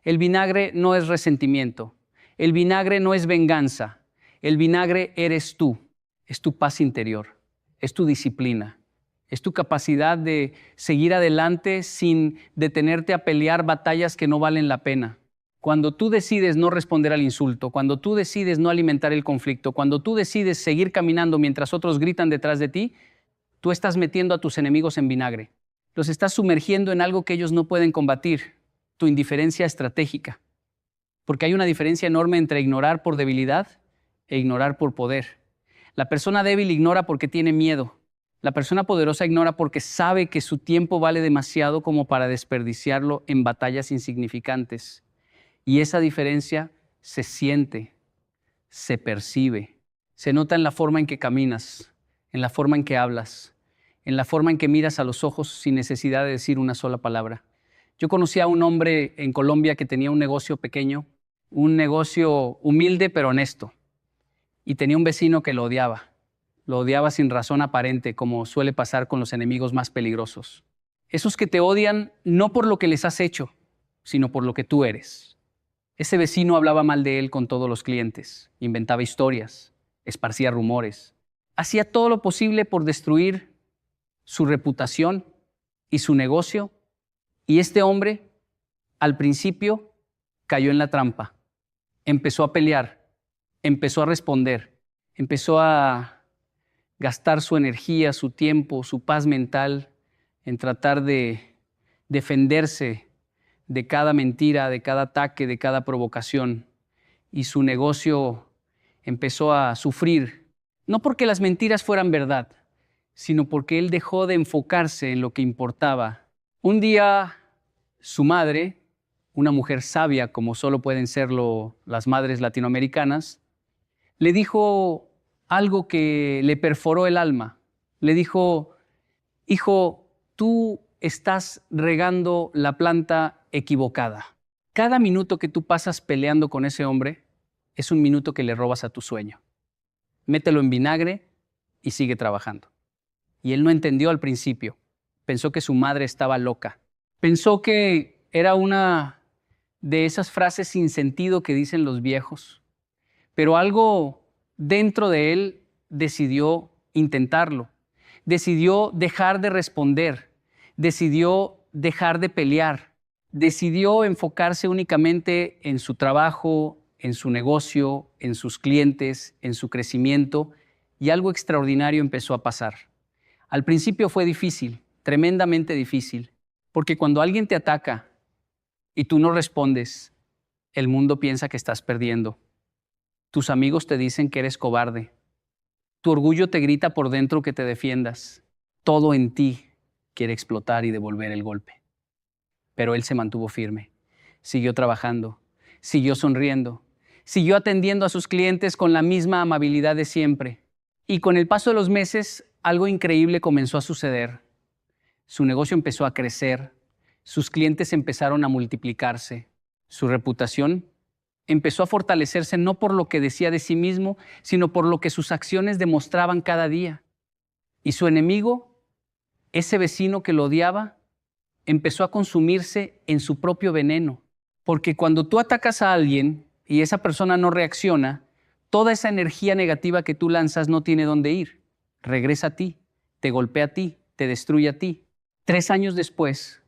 El vinagre no es resentimiento. El vinagre no es venganza. El vinagre eres tú. Es tu paz interior. Es tu disciplina. Es tu capacidad de seguir adelante sin detenerte a pelear batallas que no valen la pena. Cuando tú decides no responder al insulto, cuando tú decides no alimentar el conflicto, cuando tú decides seguir caminando mientras otros gritan detrás de ti, tú estás metiendo a tus enemigos en vinagre. Los estás sumergiendo en algo que ellos no pueden combatir, tu indiferencia estratégica. Porque hay una diferencia enorme entre ignorar por debilidad e ignorar por poder. La persona débil ignora porque tiene miedo. La persona poderosa ignora porque sabe que su tiempo vale demasiado como para desperdiciarlo en batallas insignificantes. Y esa diferencia se siente, se percibe, se nota en la forma en que caminas, en la forma en que hablas, en la forma en que miras a los ojos sin necesidad de decir una sola palabra. Yo conocí a un hombre en Colombia que tenía un negocio pequeño, un negocio humilde pero honesto, y tenía un vecino que lo odiaba sin razón aparente, como suele pasar con los enemigos más peligrosos. Esos que te odian no por lo que les has hecho, sino por lo que tú eres. Ese vecino hablaba mal de él con todos los clientes, inventaba historias, esparcía rumores, hacía todo lo posible por destruir su reputación y su negocio, y este hombre, al principio, cayó en la trampa, empezó a pelear, empezó a responder, empezó a gastar su energía, su tiempo, su paz mental en tratar de defenderse de cada mentira, de cada ataque, de cada provocación. Y su negocio empezó a sufrir, no porque las mentiras fueran verdad, sino porque él dejó de enfocarse en lo que importaba. Un día, su madre, una mujer sabia como solo pueden serlo las madres latinoamericanas, le dijo algo que le perforó el alma. Le dijo: hijo, tú estás regando la planta equivocada. Cada minuto que tú pasas peleando con ese hombre es un minuto que le robas a tu sueño. Mételo en vinagre y sigue trabajando. Y él no entendió al principio. Pensó que su madre estaba loca. Pensó que era una de esas frases sin sentido que dicen los viejos. Pero algo dentro de él decidió intentarlo. Decidió dejar de responder. Decidió dejar de pelear. Decidió enfocarse únicamente en su trabajo, en su negocio, en sus clientes, en su crecimiento, y algo extraordinario empezó a pasar. Al principio fue difícil, tremendamente difícil, porque cuando alguien te ataca y tú no respondes, el mundo piensa que estás perdiendo. Tus amigos te dicen que eres cobarde. Tu orgullo te grita por dentro que te defiendas. Todo en ti quiere explotar y devolver el golpe. Pero él se mantuvo firme, siguió trabajando, siguió sonriendo, siguió atendiendo a sus clientes con la misma amabilidad de siempre. Y con el paso de los meses, algo increíble comenzó a suceder. Su negocio empezó a crecer, sus clientes empezaron a multiplicarse, su reputación empezó a fortalecerse no por lo que decía de sí mismo, sino por lo que sus acciones demostraban cada día. Y su enemigo, ese vecino que lo odiaba, empezó a consumirse en su propio veneno. Porque cuando tú atacas a alguien, y esa persona no reacciona, toda esa energía negativa que tú lanzas no tiene dónde ir. Regresa a ti, te golpea a ti, te destruye a ti. 3 años después,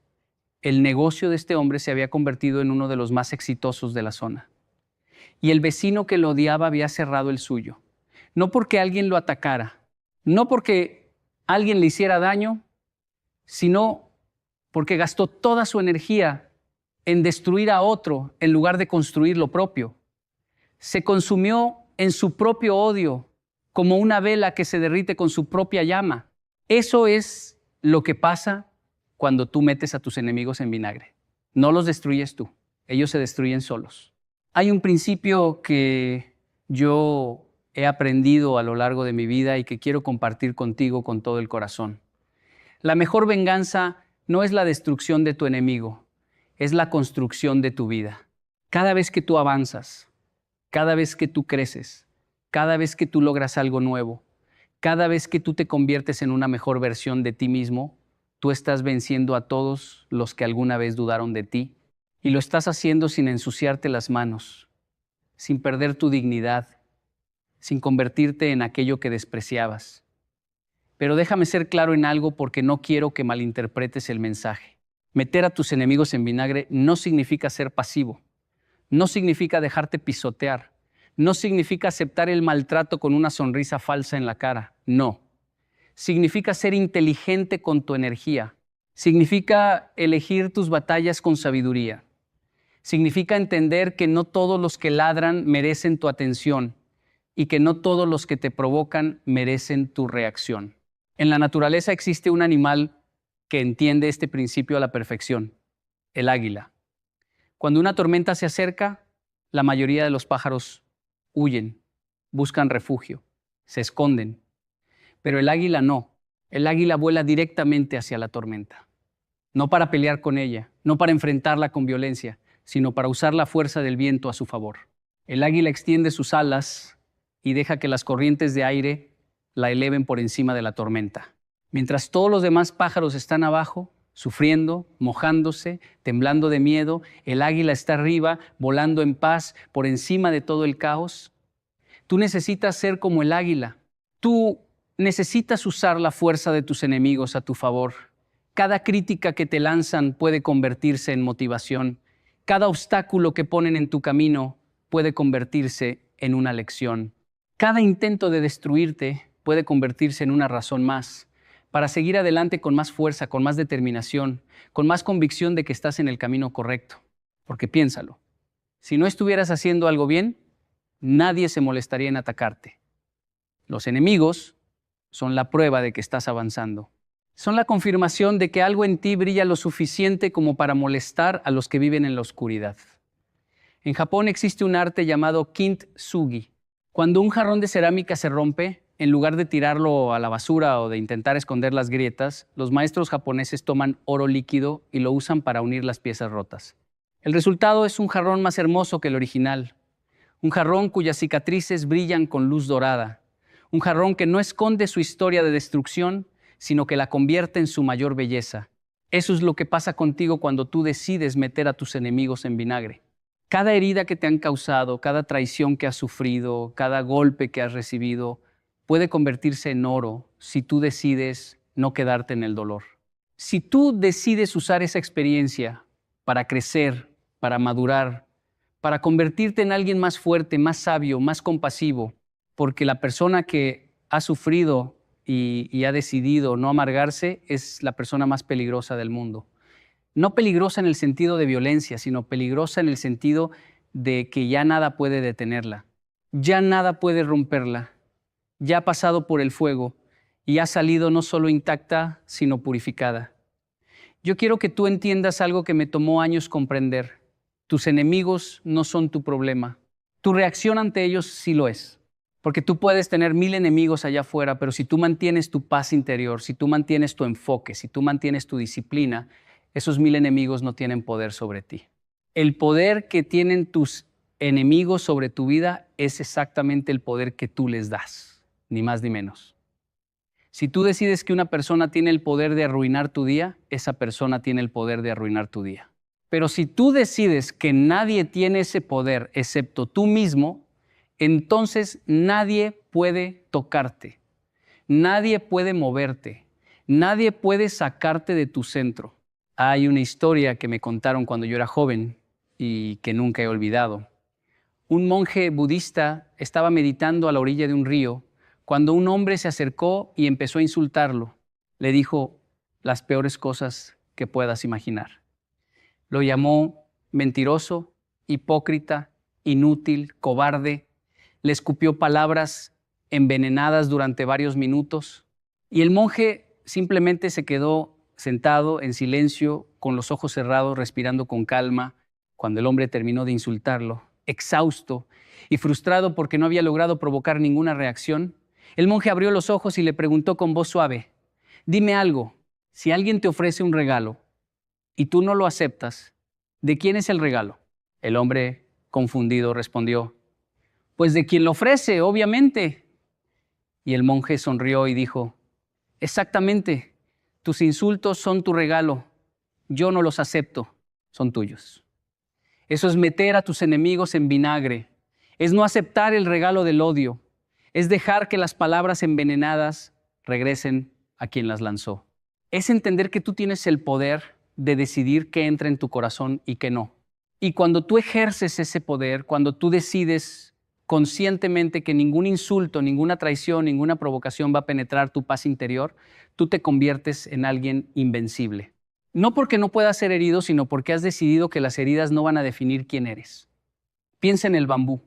el negocio de este hombre se había convertido en uno de los más exitosos de la zona. Y el vecino que lo odiaba había cerrado el suyo. No porque alguien lo atacara, no porque alguien le hiciera daño, sino porque gastó toda su energía en destruir a otro en lugar de construir lo propio. Se consumió en su propio odio, como una vela que se derrite con su propia llama. Eso es lo que pasa cuando tú metes a tus enemigos en vinagre. No los destruyes tú, ellos se destruyen solos. Hay un principio que yo he aprendido a lo largo de mi vida y que quiero compartir contigo con todo el corazón. La mejor venganza no es la destrucción de tu enemigo, es la construcción de tu vida. Cada vez que tú avanzas, cada vez que tú creces, cada vez que tú logras algo nuevo, cada vez que tú te conviertes en una mejor versión de ti mismo, tú estás venciendo a todos los que alguna vez dudaron de ti y lo estás haciendo sin ensuciarte las manos, sin perder tu dignidad, sin convertirte en aquello que despreciabas. Pero déjame ser claro en algo porque no quiero que malinterpretes el mensaje. Meter a tus enemigos en vinagre no significa ser pasivo, no significa dejarte pisotear, no significa aceptar el maltrato con una sonrisa falsa en la cara, no. Significa ser inteligente con tu energía, significa elegir tus batallas con sabiduría, significa entender que no todos los que ladran merecen tu atención y que no todos los que te provocan merecen tu reacción. En la naturaleza existe un animal que entiende este principio a la perfección, el águila. Cuando una tormenta se acerca, la mayoría de los pájaros huyen, buscan refugio, se esconden. Pero el águila no. El águila vuela directamente hacia la tormenta. No para pelear con ella, no para enfrentarla con violencia, sino para usar la fuerza del viento a su favor. El águila extiende sus alas y deja que las corrientes de aire la eleven por encima de la tormenta. Mientras todos los demás pájaros están abajo, sufriendo, mojándose, temblando de miedo, el águila está arriba, volando en paz, por encima de todo el caos. Tú necesitas ser como el águila. Tú necesitas usar la fuerza de tus enemigos a tu favor. Cada crítica que te lanzan puede convertirse en motivación. Cada obstáculo que ponen en tu camino puede convertirse en una lección. Cada intento de destruirte puede convertirse en una razón más para seguir adelante con más fuerza, con más determinación, con más convicción de que estás en el camino correcto. Porque piénsalo, si no estuvieras haciendo algo bien, nadie se molestaría en atacarte. Los enemigos son la prueba de que estás avanzando. Son la confirmación de que algo en ti brilla lo suficiente como para molestar a los que viven en la oscuridad. En Japón existe un arte llamado kintsugi. Cuando un jarrón de cerámica se rompe, en lugar de tirarlo a la basura o de intentar esconder las grietas, los maestros japoneses toman oro líquido y lo usan para unir las piezas rotas. El resultado es un jarrón más hermoso que el original. Un jarrón cuyas cicatrices brillan con luz dorada. Un jarrón que no esconde su historia de destrucción, sino que la convierte en su mayor belleza. Eso es lo que pasa contigo cuando tú decides meter a tus enemigos en vinagre. Cada herida que te han causado, cada traición que has sufrido, cada golpe que has recibido, puede convertirse en oro si tú decides no quedarte en el dolor. Si tú decides usar esa experiencia para crecer, para madurar, para convertirte en alguien más fuerte, más sabio, más compasivo, porque la persona que ha sufrido y ha decidido no amargarse es la persona más peligrosa del mundo. No peligrosa en el sentido de violencia, sino peligrosa en el sentido de que ya nada puede detenerla, ya nada puede romperla, ya ha pasado por el fuego y ha salido no solo intacta, sino purificada. Yo quiero que tú entiendas algo que me tomó años comprender. Tus enemigos no son tu problema. Tu reacción ante ellos sí lo es. Porque tú puedes tener 1000 enemigos allá afuera, pero si tú mantienes tu paz interior, si tú mantienes tu enfoque, si tú mantienes tu disciplina, esos 1000 enemigos no tienen poder sobre ti. El poder que tienen tus enemigos sobre tu vida es exactamente el poder que tú les das, ni más ni menos. Si tú decides que una persona tiene el poder de arruinar tu día, esa persona tiene el poder de arruinar tu día. Pero si tú decides que nadie tiene ese poder excepto tú mismo, entonces nadie puede tocarte, nadie puede moverte, nadie puede sacarte de tu centro. Hay una historia que me contaron cuando yo era joven y que nunca he olvidado. Un monje budista estaba meditando a la orilla de un río cuando un hombre se acercó y empezó a insultarlo. Le dijo las peores cosas que puedas imaginar. Lo llamó mentiroso, hipócrita, inútil, cobarde. Le escupió palabras envenenadas durante varios minutos. Y el monje simplemente se quedó sentado en silencio, con los ojos cerrados, respirando con calma, cuando el hombre terminó de insultarlo. Exhausto y frustrado porque no había logrado provocar ninguna reacción, el monje abrió los ojos y le preguntó con voz suave: «Dime algo, si alguien te ofrece un regalo y tú no lo aceptas, ¿de quién es el regalo?». El hombre, confundido, respondió: «Pues de quien lo ofrece, obviamente». Y el monje sonrió y dijo: «Exactamente, tus insultos son tu regalo, yo no los acepto, son tuyos». Eso es meter a tus enemigos en vinagre, es no aceptar el regalo del odio, es dejar que las palabras envenenadas regresen a quien las lanzó. Es entender que tú tienes el poder de decidir qué entra en tu corazón y qué no. Y cuando tú ejerces ese poder, cuando tú decides conscientemente que ningún insulto, ninguna traición, ninguna provocación va a penetrar tu paz interior, tú te conviertes en alguien invencible. No porque no puedas ser herido, sino porque has decidido que las heridas no van a definir quién eres. Piensa en el bambú.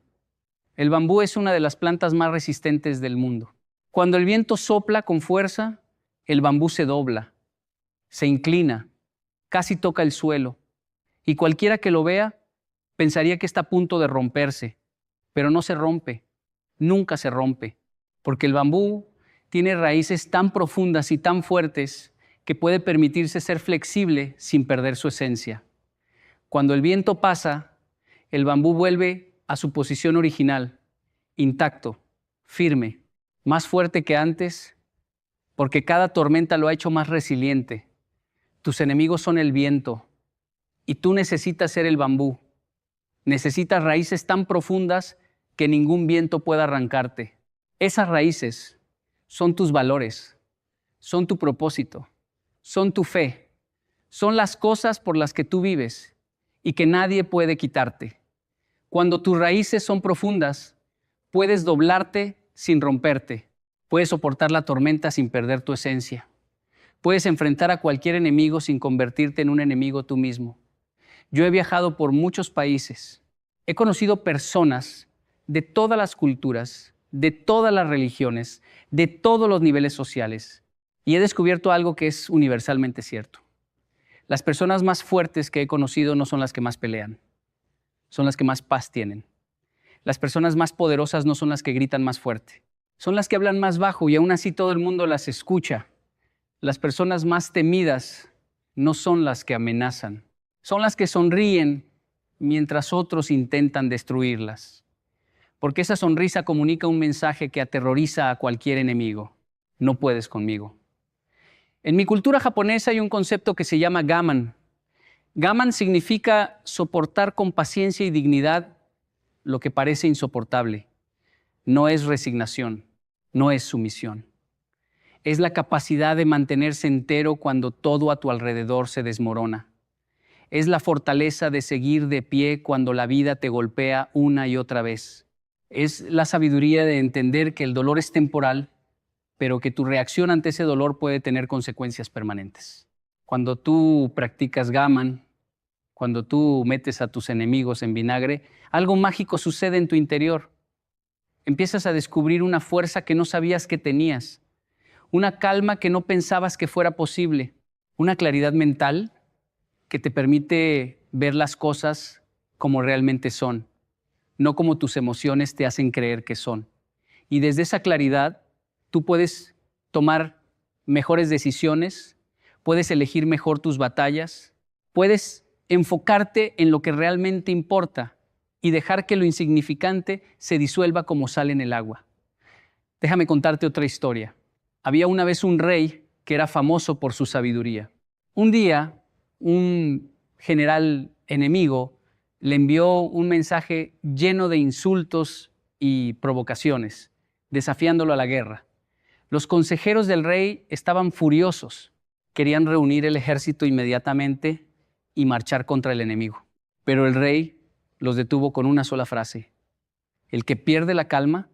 El bambú es una de las plantas más resistentes del mundo. Cuando el viento sopla con fuerza, el bambú se dobla, se inclina, casi toca el suelo. Y cualquiera que lo vea pensaría que está a punto de romperse, pero no se rompe, nunca se rompe, porque el bambú tiene raíces tan profundas y tan fuertes que puede permitirse ser flexible sin perder su esencia. Cuando el viento pasa, el bambú vuelve a su posición original, intacto, firme, más fuerte que antes, porque cada tormenta lo ha hecho más resiliente. Tus enemigos son el viento y tú necesitas ser el bambú. Necesitas raíces tan profundas que ningún viento pueda arrancarte. Esas raíces son tus valores, son tu propósito, son tu fe, son las cosas por las que tú vives y que nadie puede quitarte. Cuando tus raíces son profundas, puedes doblarte sin romperte, puedes soportar la tormenta sin perder tu esencia, puedes enfrentar a cualquier enemigo sin convertirte en un enemigo tú mismo. Yo he viajado por muchos países, he conocido personas de todas las culturas, de todas las religiones, de todos los niveles sociales. Y he descubierto algo que es universalmente cierto. Las personas más fuertes que he conocido no son las que más pelean, son las que más paz tienen. Las personas más poderosas no son las que gritan más fuerte, son las que hablan más bajo y aún así todo el mundo las escucha. Las personas más temidas no son las que amenazan, son las que sonríen mientras otros intentan destruirlas. Porque esa sonrisa comunica un mensaje que aterroriza a cualquier enemigo: no puedes conmigo. En mi cultura japonesa hay un concepto que se llama gaman. Gaman significa soportar con paciencia y dignidad lo que parece insoportable. No es resignación, no es sumisión. Es la capacidad de mantenerse entero cuando todo a tu alrededor se desmorona. Es la fortaleza de seguir de pie cuando la vida te golpea una y otra vez. Es la sabiduría de entender que el dolor es temporal, pero que tu reacción ante ese dolor puede tener consecuencias permanentes. Cuando tú practicas gaman, cuando tú metes a tus enemigos en vinagre, algo mágico sucede en tu interior. Empiezas a descubrir una fuerza que no sabías que tenías, una calma que no pensabas que fuera posible, una claridad mental que te permite ver las cosas como realmente son, no como tus emociones te hacen creer que son. Y desde esa claridad, tú puedes tomar mejores decisiones, puedes elegir mejor tus batallas, puedes enfocarte en lo que realmente importa y dejar que lo insignificante se disuelva como sal en el agua. Déjame contarte otra historia. Había una vez un rey que era famoso por su sabiduría. Un día, un general enemigo le envió un mensaje lleno de insultos y provocaciones, desafiándolo a la guerra. Los consejeros del rey estaban furiosos, querían reunir el ejército inmediatamente y marchar contra el enemigo. Pero el rey los detuvo con una sola frase: el que pierde la calma,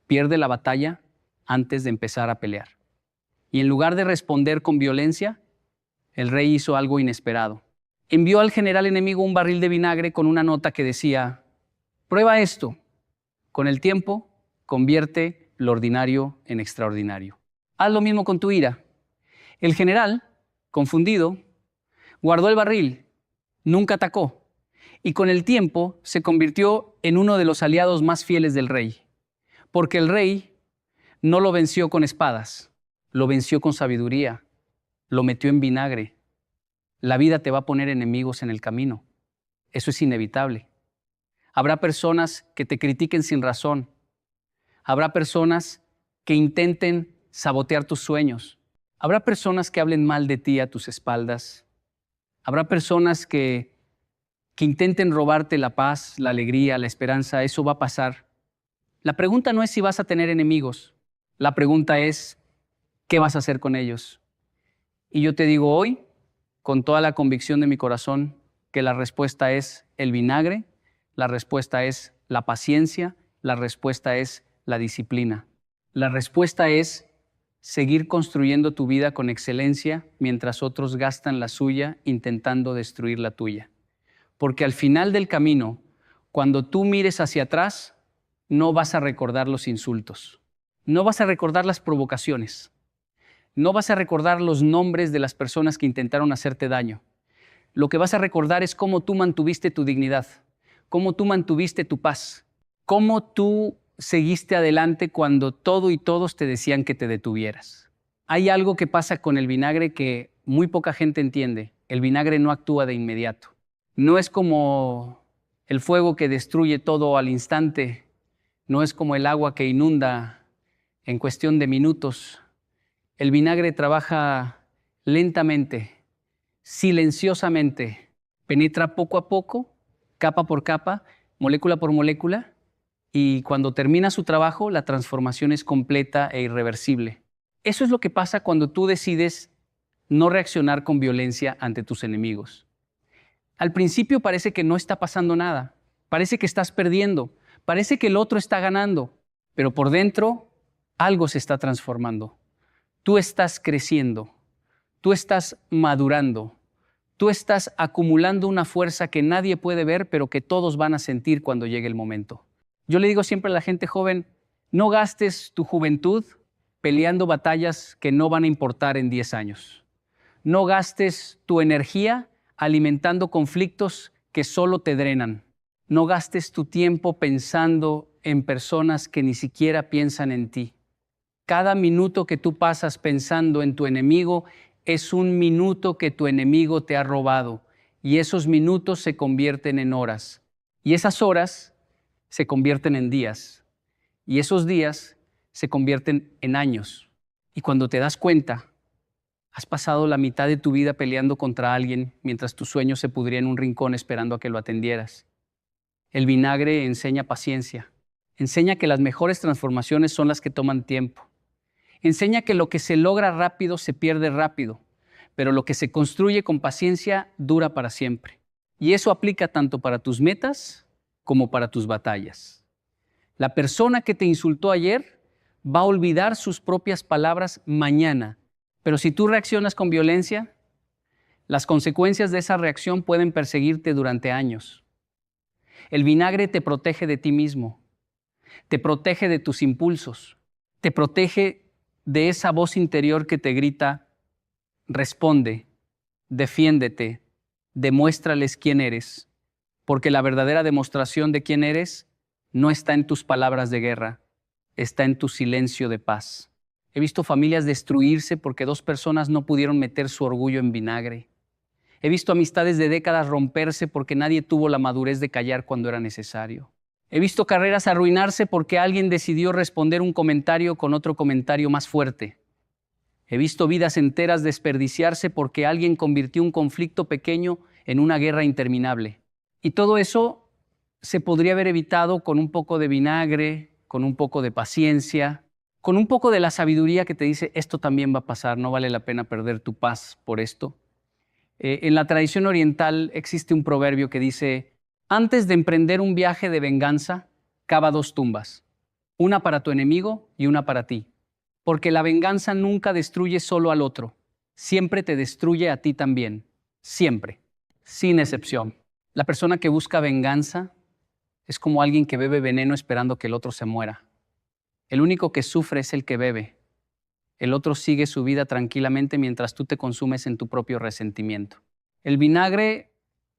pierde la batalla antes de empezar a pelear. Y en lugar de responder con violencia, el rey hizo algo inesperado. Envió al general enemigo un barril de vinagre con una nota que decía: prueba esto, con el tiempo convierte lo ordinario en extraordinario. Haz lo mismo con tu ira. El general, confundido, guardó el barril, nunca atacó, y con el tiempo se convirtió en uno de los aliados más fieles del rey, porque el rey no lo venció con espadas, lo venció con sabiduría, lo metió en vinagre. La vida te va a poner enemigos en el camino. Eso es inevitable. Habrá personas que te critiquen sin razón. Habrá personas que intenten sabotear tus sueños. Habrá personas que hablen mal de ti a tus espaldas. Habrá personas que intenten robarte la paz, la alegría, la esperanza. Eso va a pasar. La pregunta no es si vas a tener enemigos. La pregunta es, ¿qué vas a hacer con ellos? Y yo te digo hoy, con toda la convicción de mi corazón, que la respuesta es el vinagre, la respuesta es la paciencia, la respuesta es la disciplina. La respuesta es seguir construyendo tu vida con excelencia mientras otros gastan la suya intentando destruir la tuya. Porque al final del camino, cuando tú mires hacia atrás, no vas a recordar los insultos, no vas a recordar las provocaciones, no vas a recordar los nombres de las personas que intentaron hacerte daño. Lo que vas a recordar es cómo tú mantuviste tu dignidad, cómo tú mantuviste tu paz, cómo tú seguiste adelante cuando todo y todos te decían que te detuvieras. Hay algo que pasa con el vinagre que muy poca gente entiende. El vinagre no actúa de inmediato. No es como el fuego que destruye todo al instante. No es como el agua que inunda en cuestión de minutos. El vinagre trabaja lentamente, silenciosamente. Penetra poco a poco, capa por capa, molécula por molécula. Y cuando termina su trabajo, la transformación es completa e irreversible. Eso es lo que pasa cuando tú decides no reaccionar con violencia ante tus enemigos. Al principio parece que no está pasando nada, parece que estás perdiendo, parece que el otro está ganando, pero por dentro algo se está transformando. Tú estás creciendo, tú estás madurando, tú estás acumulando una fuerza que nadie puede ver, pero que todos van a sentir cuando llegue el momento. Yo le digo siempre a la gente joven, no gastes tu juventud peleando batallas que no van a importar en 10 años. No gastes tu energía alimentando conflictos que solo te drenan. No gastes tu tiempo pensando en personas que ni siquiera piensan en ti. Cada minuto que tú pasas pensando en tu enemigo es un minuto que tu enemigo te ha robado, y esos minutos se convierten en horas. Y esas horas se convierten en días, y esos días se convierten en años. Y cuando te das cuenta, has pasado la mitad de tu vida peleando contra alguien mientras tu sueño se pudría en un rincón esperando a que lo atendieras. El vinagre enseña paciencia, enseña que las mejores transformaciones son las que toman tiempo. Enseña que lo que se logra rápido se pierde rápido, pero lo que se construye con paciencia dura para siempre. Y eso aplica tanto para tus metas como para tus batallas. La persona que te insultó ayer va a olvidar sus propias palabras mañana, pero si tú reaccionas con violencia, las consecuencias de esa reacción pueden perseguirte durante años. El vinagre te protege de ti mismo, te protege de tus impulsos, te protege de esa voz interior que te grita: responde, defiéndete, demuéstrales quién eres, porque la verdadera demostración de quién eres no está en tus palabras de guerra, está en tu silencio de paz. He visto familias destruirse porque dos personas no pudieron meter su orgullo en vinagre. He visto amistades de décadas romperse porque nadie tuvo la madurez de callar cuando era necesario. He visto carreras arruinarse porque alguien decidió responder un comentario con otro comentario más fuerte. He visto vidas enteras desperdiciarse porque alguien convirtió un conflicto pequeño en una guerra interminable. Y todo eso se podría haber evitado con un poco de vinagre, con un poco de paciencia, con un poco de la sabiduría que te dice, esto también va a pasar, no vale la pena perder tu paz por esto. En la tradición oriental existe un proverbio que dice, antes de emprender un viaje de venganza, cava 2 tumbas, una para tu enemigo y una para ti, porque la venganza nunca destruye solo al otro, siempre te destruye a ti también, siempre, sin excepción. La persona que busca venganza es como alguien que bebe veneno esperando que el otro se muera. El único que sufre es el que bebe. El otro sigue su vida tranquilamente mientras tú te consumes en tu propio resentimiento. El vinagre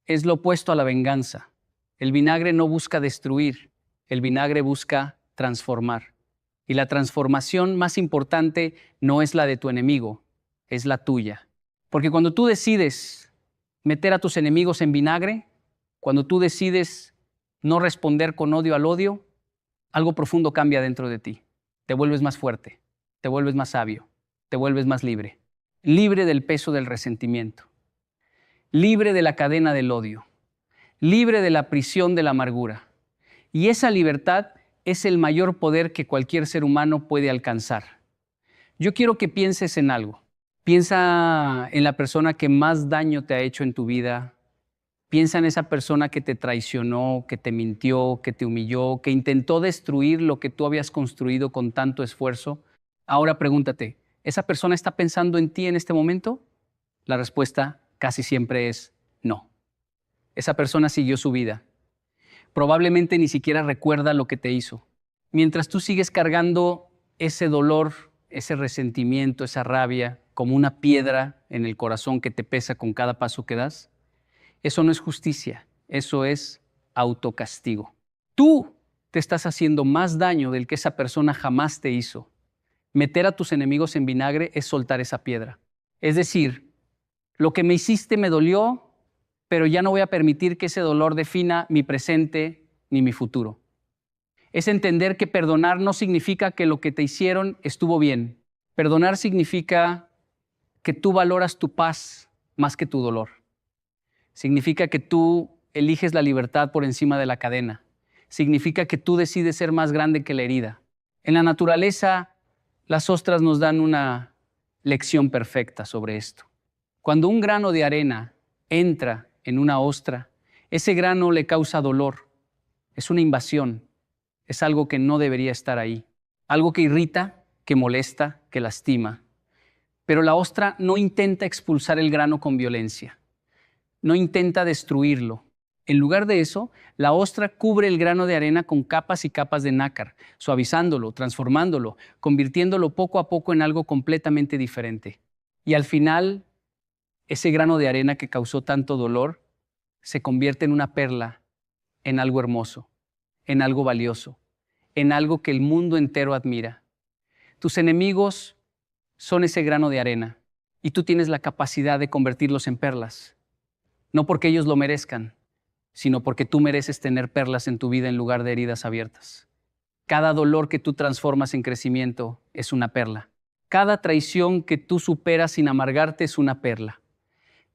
es lo opuesto a la venganza. El vinagre no busca destruir, el vinagre busca transformar. Y la transformación más importante no es la de tu enemigo, es la tuya. Porque cuando tú decides meter a tus enemigos en vinagre, cuando tú decides no responder con odio al odio, algo profundo cambia dentro de ti. Te vuelves más fuerte, te vuelves más sabio, te vuelves más libre. Libre del peso del resentimiento, libre de la cadena del odio, libre de la prisión de la amargura. Y esa libertad es el mayor poder que cualquier ser humano puede alcanzar. Yo quiero que pienses en algo. Piensa en la persona que más daño te ha hecho en tu vida. Piensa en esa persona que te traicionó, que te mintió, que te humilló, que intentó destruir lo que tú habías construido con tanto esfuerzo. Ahora pregúntate, ¿esa persona está pensando en ti en este momento? La respuesta casi siempre es no. Esa persona siguió su vida. Probablemente ni siquiera recuerda lo que te hizo. Mientras tú sigues cargando ese dolor, ese resentimiento, esa rabia, como una piedra en el corazón que te pesa con cada paso que das, eso no es justicia, eso es autocastigo. Tú te estás haciendo más daño del que esa persona jamás te hizo. Meter a tus enemigos en vinagre es soltar esa piedra. Es decir, lo que me hiciste me dolió, pero ya no voy a permitir que ese dolor defina mi presente ni mi futuro. Es entender que perdonar no significa que lo que te hicieron estuvo bien. Perdonar significa que tú valoras tu paz más que tu dolor. Significa que tú eliges la libertad por encima de la cadena. Significa que tú decides ser más grande que la herida. En la naturaleza, las ostras nos dan una lección perfecta sobre esto. Cuando un grano de arena entra en una ostra, ese grano le causa dolor. Es una invasión. Es algo que no debería estar ahí. Algo que irrita, que molesta, que lastima. Pero la ostra no intenta expulsar el grano con violencia. No intenta destruirlo. En lugar de eso, la ostra cubre el grano de arena con capas y capas de nácar, suavizándolo, transformándolo, convirtiéndolo poco a poco en algo completamente diferente. Y al final, ese grano de arena que causó tanto dolor se convierte en una perla, en algo hermoso, en algo valioso, en algo que el mundo entero admira. Tus enemigos son ese grano de arena y tú tienes la capacidad de convertirlos en perlas. No porque ellos lo merezcan, sino porque tú mereces tener perlas en tu vida en lugar de heridas abiertas. Cada dolor que tú transformas en crecimiento es una perla. Cada traición que tú superas sin amargarte es una perla.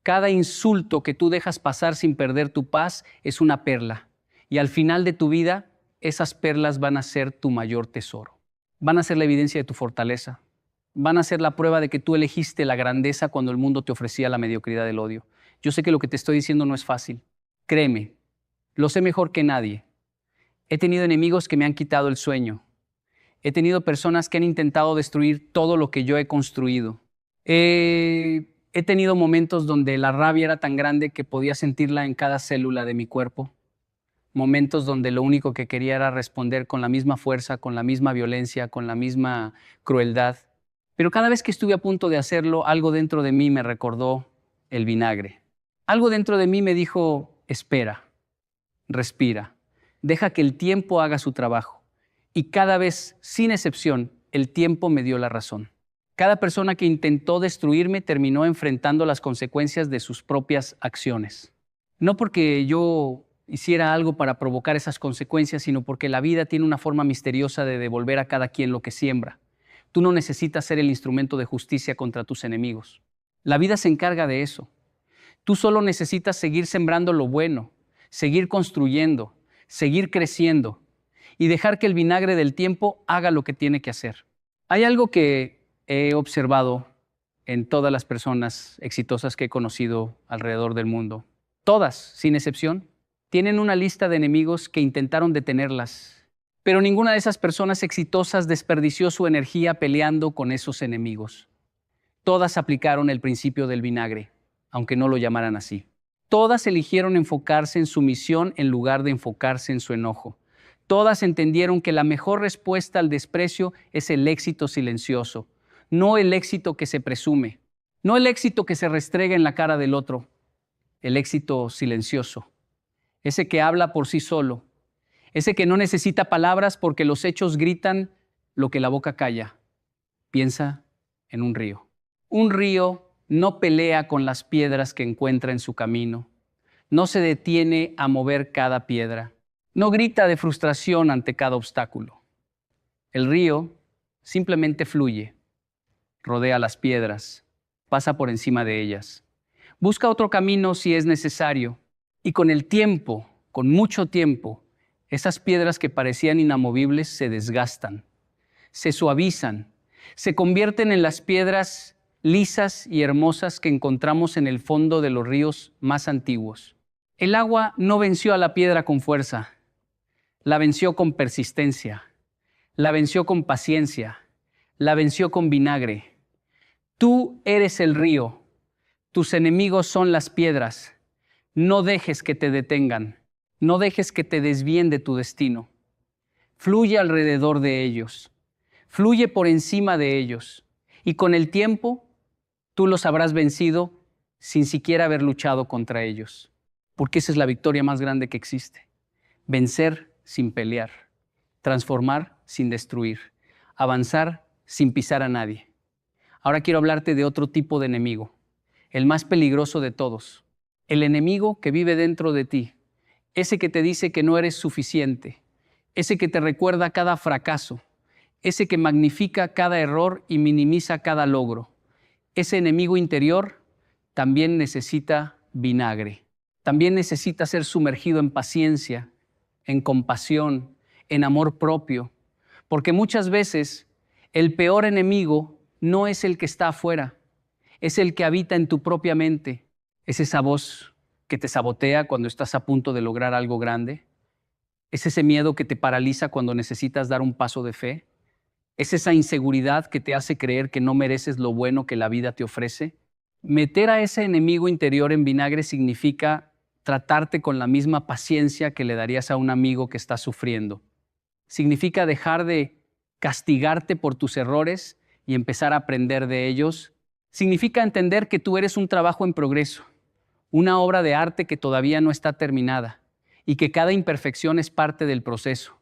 Cada insulto que tú dejas pasar sin perder tu paz es una perla. Y al final de tu vida, esas perlas van a ser tu mayor tesoro. Van a ser la evidencia de tu fortaleza. Van a ser la prueba de que tú elegiste la grandeza cuando el mundo te ofrecía la mediocridad del odio. Yo sé que lo que te estoy diciendo no es fácil. Créeme, lo sé mejor que nadie. He tenido enemigos que me han quitado el sueño. He tenido personas que han intentado destruir todo lo que yo he construido. He tenido momentos donde la rabia era tan grande que podía sentirla en cada célula de mi cuerpo. Momentos donde lo único que quería era responder con la misma fuerza, con la misma violencia, con la misma crueldad. Pero cada vez que estuve a punto de hacerlo, algo dentro de mí me recordó el vinagre. Algo dentro de mí me dijo, espera, respira, deja que el tiempo haga su trabajo. Y cada vez, sin excepción, el tiempo me dio la razón. Cada persona que intentó destruirme terminó enfrentando las consecuencias de sus propias acciones. No porque yo hiciera algo para provocar esas consecuencias, sino porque la vida tiene una forma misteriosa de devolver a cada quien lo que siembra. Tú no necesitas ser el instrumento de justicia contra tus enemigos. La vida se encarga de eso. Tú solo necesitas seguir sembrando lo bueno, seguir construyendo, seguir creciendo y dejar que el vinagre del tiempo haga lo que tiene que hacer. Hay algo que he observado en todas las personas exitosas que he conocido alrededor del mundo. Todas, sin excepción, tienen una lista de enemigos que intentaron detenerlas, pero ninguna de esas personas exitosas desperdició su energía peleando con esos enemigos. Todas aplicaron el principio del vinagre, aunque no lo llamaran así. Todas eligieron enfocarse en su misión en lugar de enfocarse en su enojo. Todas entendieron que la mejor respuesta al desprecio es el éxito silencioso, no el éxito que se presume, no el éxito que se restrega en la cara del otro, el éxito silencioso, ese que habla por sí solo, ese que no necesita palabras porque los hechos gritan lo que la boca calla. Piensa en un río. Un río no pelea con las piedras que encuentra en su camino, no se detiene a mover cada piedra, no grita de frustración ante cada obstáculo. El río simplemente fluye, rodea las piedras, pasa por encima de ellas, busca otro camino si es necesario, y con el tiempo, con mucho tiempo, esas piedras que parecían inamovibles se desgastan, se suavizan, se convierten en las piedras lisas y hermosas que encontramos en el fondo de los ríos más antiguos. El agua no venció a la piedra con fuerza, la venció con persistencia, la venció con paciencia, la venció con vinagre. Tú eres el río, tus enemigos son las piedras. No dejes que te detengan, no dejes que te desvíen de tu destino. Fluye alrededor de ellos, fluye por encima de ellos, y con el tiempo tú los habrás vencido sin siquiera haber luchado contra ellos. Porque esa es la victoria más grande que existe. Vencer sin pelear, transformar sin destruir, avanzar sin pisar a nadie. Ahora quiero hablarte de otro tipo de enemigo, el más peligroso de todos. El enemigo que vive dentro de ti, ese que te dice que no eres suficiente, ese que te recuerda cada fracaso, ese que magnifica cada error y minimiza cada logro. Ese enemigo interior también necesita vinagre. También necesita ser sumergido en paciencia, en compasión, en amor propio. Porque muchas veces el peor enemigo no es el que está afuera, es el que habita en tu propia mente. Es esa voz que te sabotea cuando estás a punto de lograr algo grande. Es ese miedo que te paraliza cuando necesitas dar un paso de fe. Es esa inseguridad que te hace creer que no mereces lo bueno que la vida te ofrece. Meter a ese enemigo interior en vinagre significa tratarte con la misma paciencia que le darías a un amigo que está sufriendo. Significa dejar de castigarte por tus errores y empezar a aprender de ellos. Significa entender que tú eres un trabajo en progreso, una obra de arte que todavía no está terminada y que cada imperfección es parte del proceso,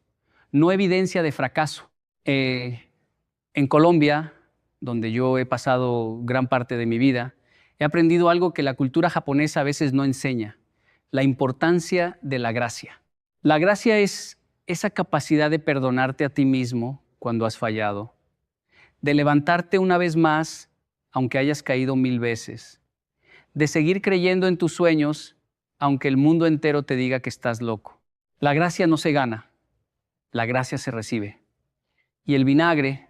no evidencia de fracaso. En Colombia, donde yo he pasado gran parte de mi vida, he aprendido algo que la cultura japonesa a veces no enseña: la importancia de la gracia. La gracia es esa capacidad de perdonarte a ti mismo cuando has fallado, de levantarte una vez más aunque hayas caído 1000 veces, de seguir creyendo en tus sueños aunque el mundo entero te diga que estás loco. La gracia no se gana, la gracia se recibe. Y el vinagre,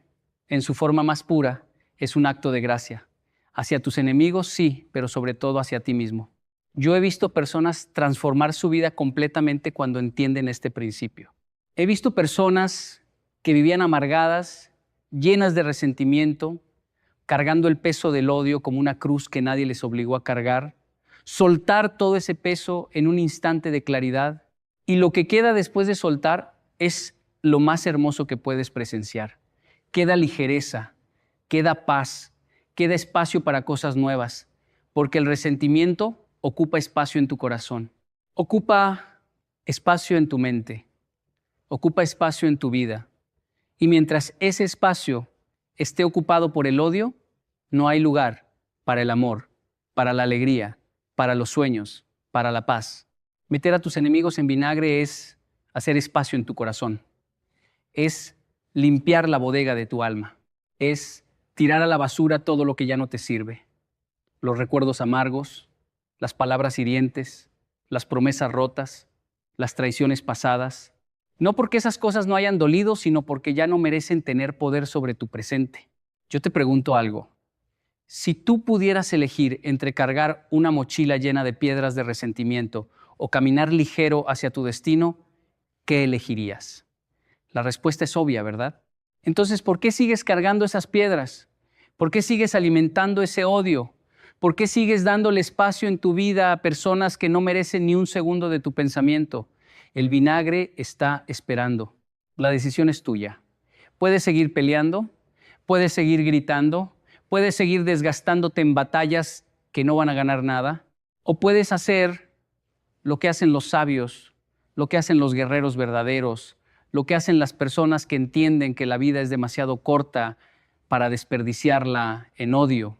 en su forma más pura, es un acto de gracia. Hacia tus enemigos, sí, pero sobre todo hacia ti mismo. Yo he visto personas transformar su vida completamente cuando entienden este principio. He visto personas que vivían amargadas, llenas de resentimiento, cargando el peso del odio como una cruz que nadie les obligó a cargar, soltar todo ese peso en un instante de claridad, y lo que queda después de soltar es lo más hermoso que puedes presenciar. Queda ligereza, queda paz, queda espacio para cosas nuevas, porque el resentimiento ocupa espacio en tu corazón, ocupa espacio en tu mente, ocupa espacio en tu vida. Y mientras ese espacio esté ocupado por el odio, no hay lugar para el amor, para la alegría, para los sueños, para la paz. Meter a tus enemigos en vinagre es hacer espacio en tu corazón, es limpiar la bodega de tu alma, es tirar a la basura todo lo que ya no te sirve, los recuerdos amargos, las palabras hirientes, las promesas rotas, las traiciones pasadas. No porque esas cosas no hayan dolido, sino porque ya no merecen tener poder sobre tu presente. Yo te pregunto algo. Si tú pudieras elegir entre cargar una mochila llena de piedras de resentimiento o caminar ligero hacia tu destino, ¿qué elegirías? La respuesta es obvia, ¿verdad? Entonces, ¿por qué sigues cargando esas piedras? ¿Por qué sigues alimentando ese odio? ¿Por qué sigues dándole espacio en tu vida a personas que no merecen ni un segundo de tu pensamiento? El vinagre está esperando. La decisión es tuya. Puedes seguir peleando, puedes seguir gritando, puedes seguir desgastándote en batallas que no van a ganar nada, o puedes hacer lo que hacen los sabios, lo que hacen los guerreros verdaderos, lo que hacen las personas que entienden que la vida es demasiado corta para desperdiciarla en odio.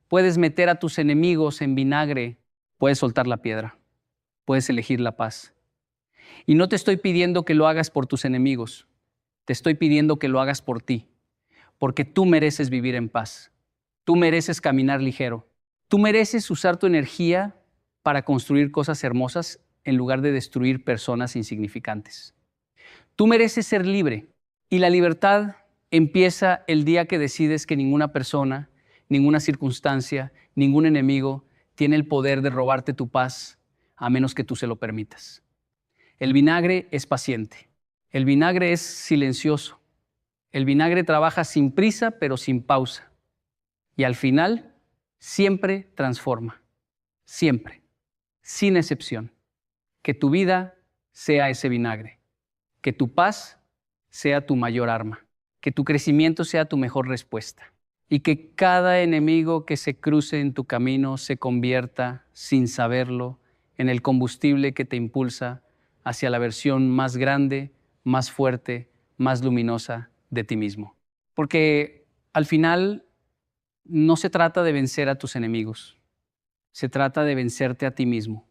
Puedes meter a tus enemigos en vinagre, puedes soltar la piedra, puedes elegir la paz. Y no te estoy pidiendo que lo hagas por tus enemigos, te estoy pidiendo que lo hagas por ti, porque tú mereces vivir en paz, tú mereces caminar ligero, tú mereces usar tu energía para construir cosas hermosas en lugar de destruir personas insignificantes. Tú mereces ser libre y la libertad empieza el día que decides que ninguna persona, ninguna circunstancia, ningún enemigo tiene el poder de robarte tu paz a menos que tú se lo permitas. El vinagre es paciente, el vinagre es silencioso, el vinagre trabaja sin prisa pero sin pausa y al final siempre transforma, siempre, sin excepción. Que tu vida sea ese vinagre. Que tu paz sea tu mayor arma, que tu crecimiento sea tu mejor respuesta y que cada enemigo que se cruce en tu camino se convierta, sin saberlo, en el combustible que te impulsa hacia la versión más grande, más fuerte, más luminosa de ti mismo. Porque al final no se trata de vencer a tus enemigos, se trata de vencerte a ti mismo,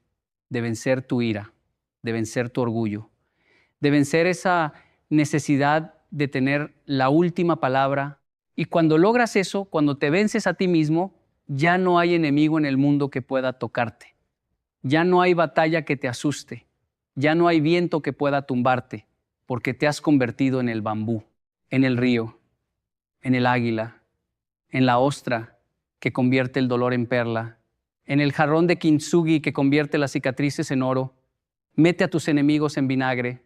de vencer tu ira, de vencer tu orgullo, de vencer esa necesidad de tener la última palabra. Y cuando logras eso, cuando te vences a ti mismo, ya no hay enemigo en el mundo que pueda tocarte. Ya no hay batalla que te asuste. Ya no hay viento que pueda tumbarte, porque te has convertido en el bambú, en el río, en el águila, en la ostra que convierte el dolor en perla, en el jarrón de kintsugi que convierte las cicatrices en oro. Mete a tus enemigos en vinagre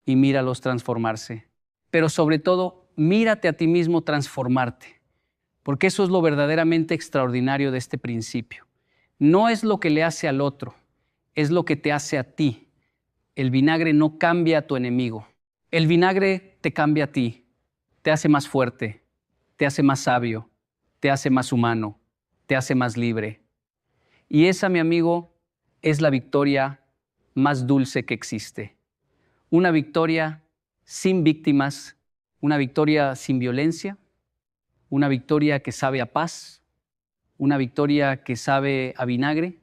y míralos transformarse. Pero sobre todo, mírate a ti mismo transformarte, porque eso es lo verdaderamente extraordinario de este principio. No es lo que le hace al otro, es lo que te hace a ti. El vinagre no cambia a tu enemigo. El vinagre te cambia a ti, te hace más fuerte, te hace más sabio, te hace más humano, te hace más libre. Y esa, mi amigo, es la victoria más dulce que existe. Una victoria sin víctimas, una victoria sin violencia, una victoria que sabe a paz, una victoria que sabe a vinagre,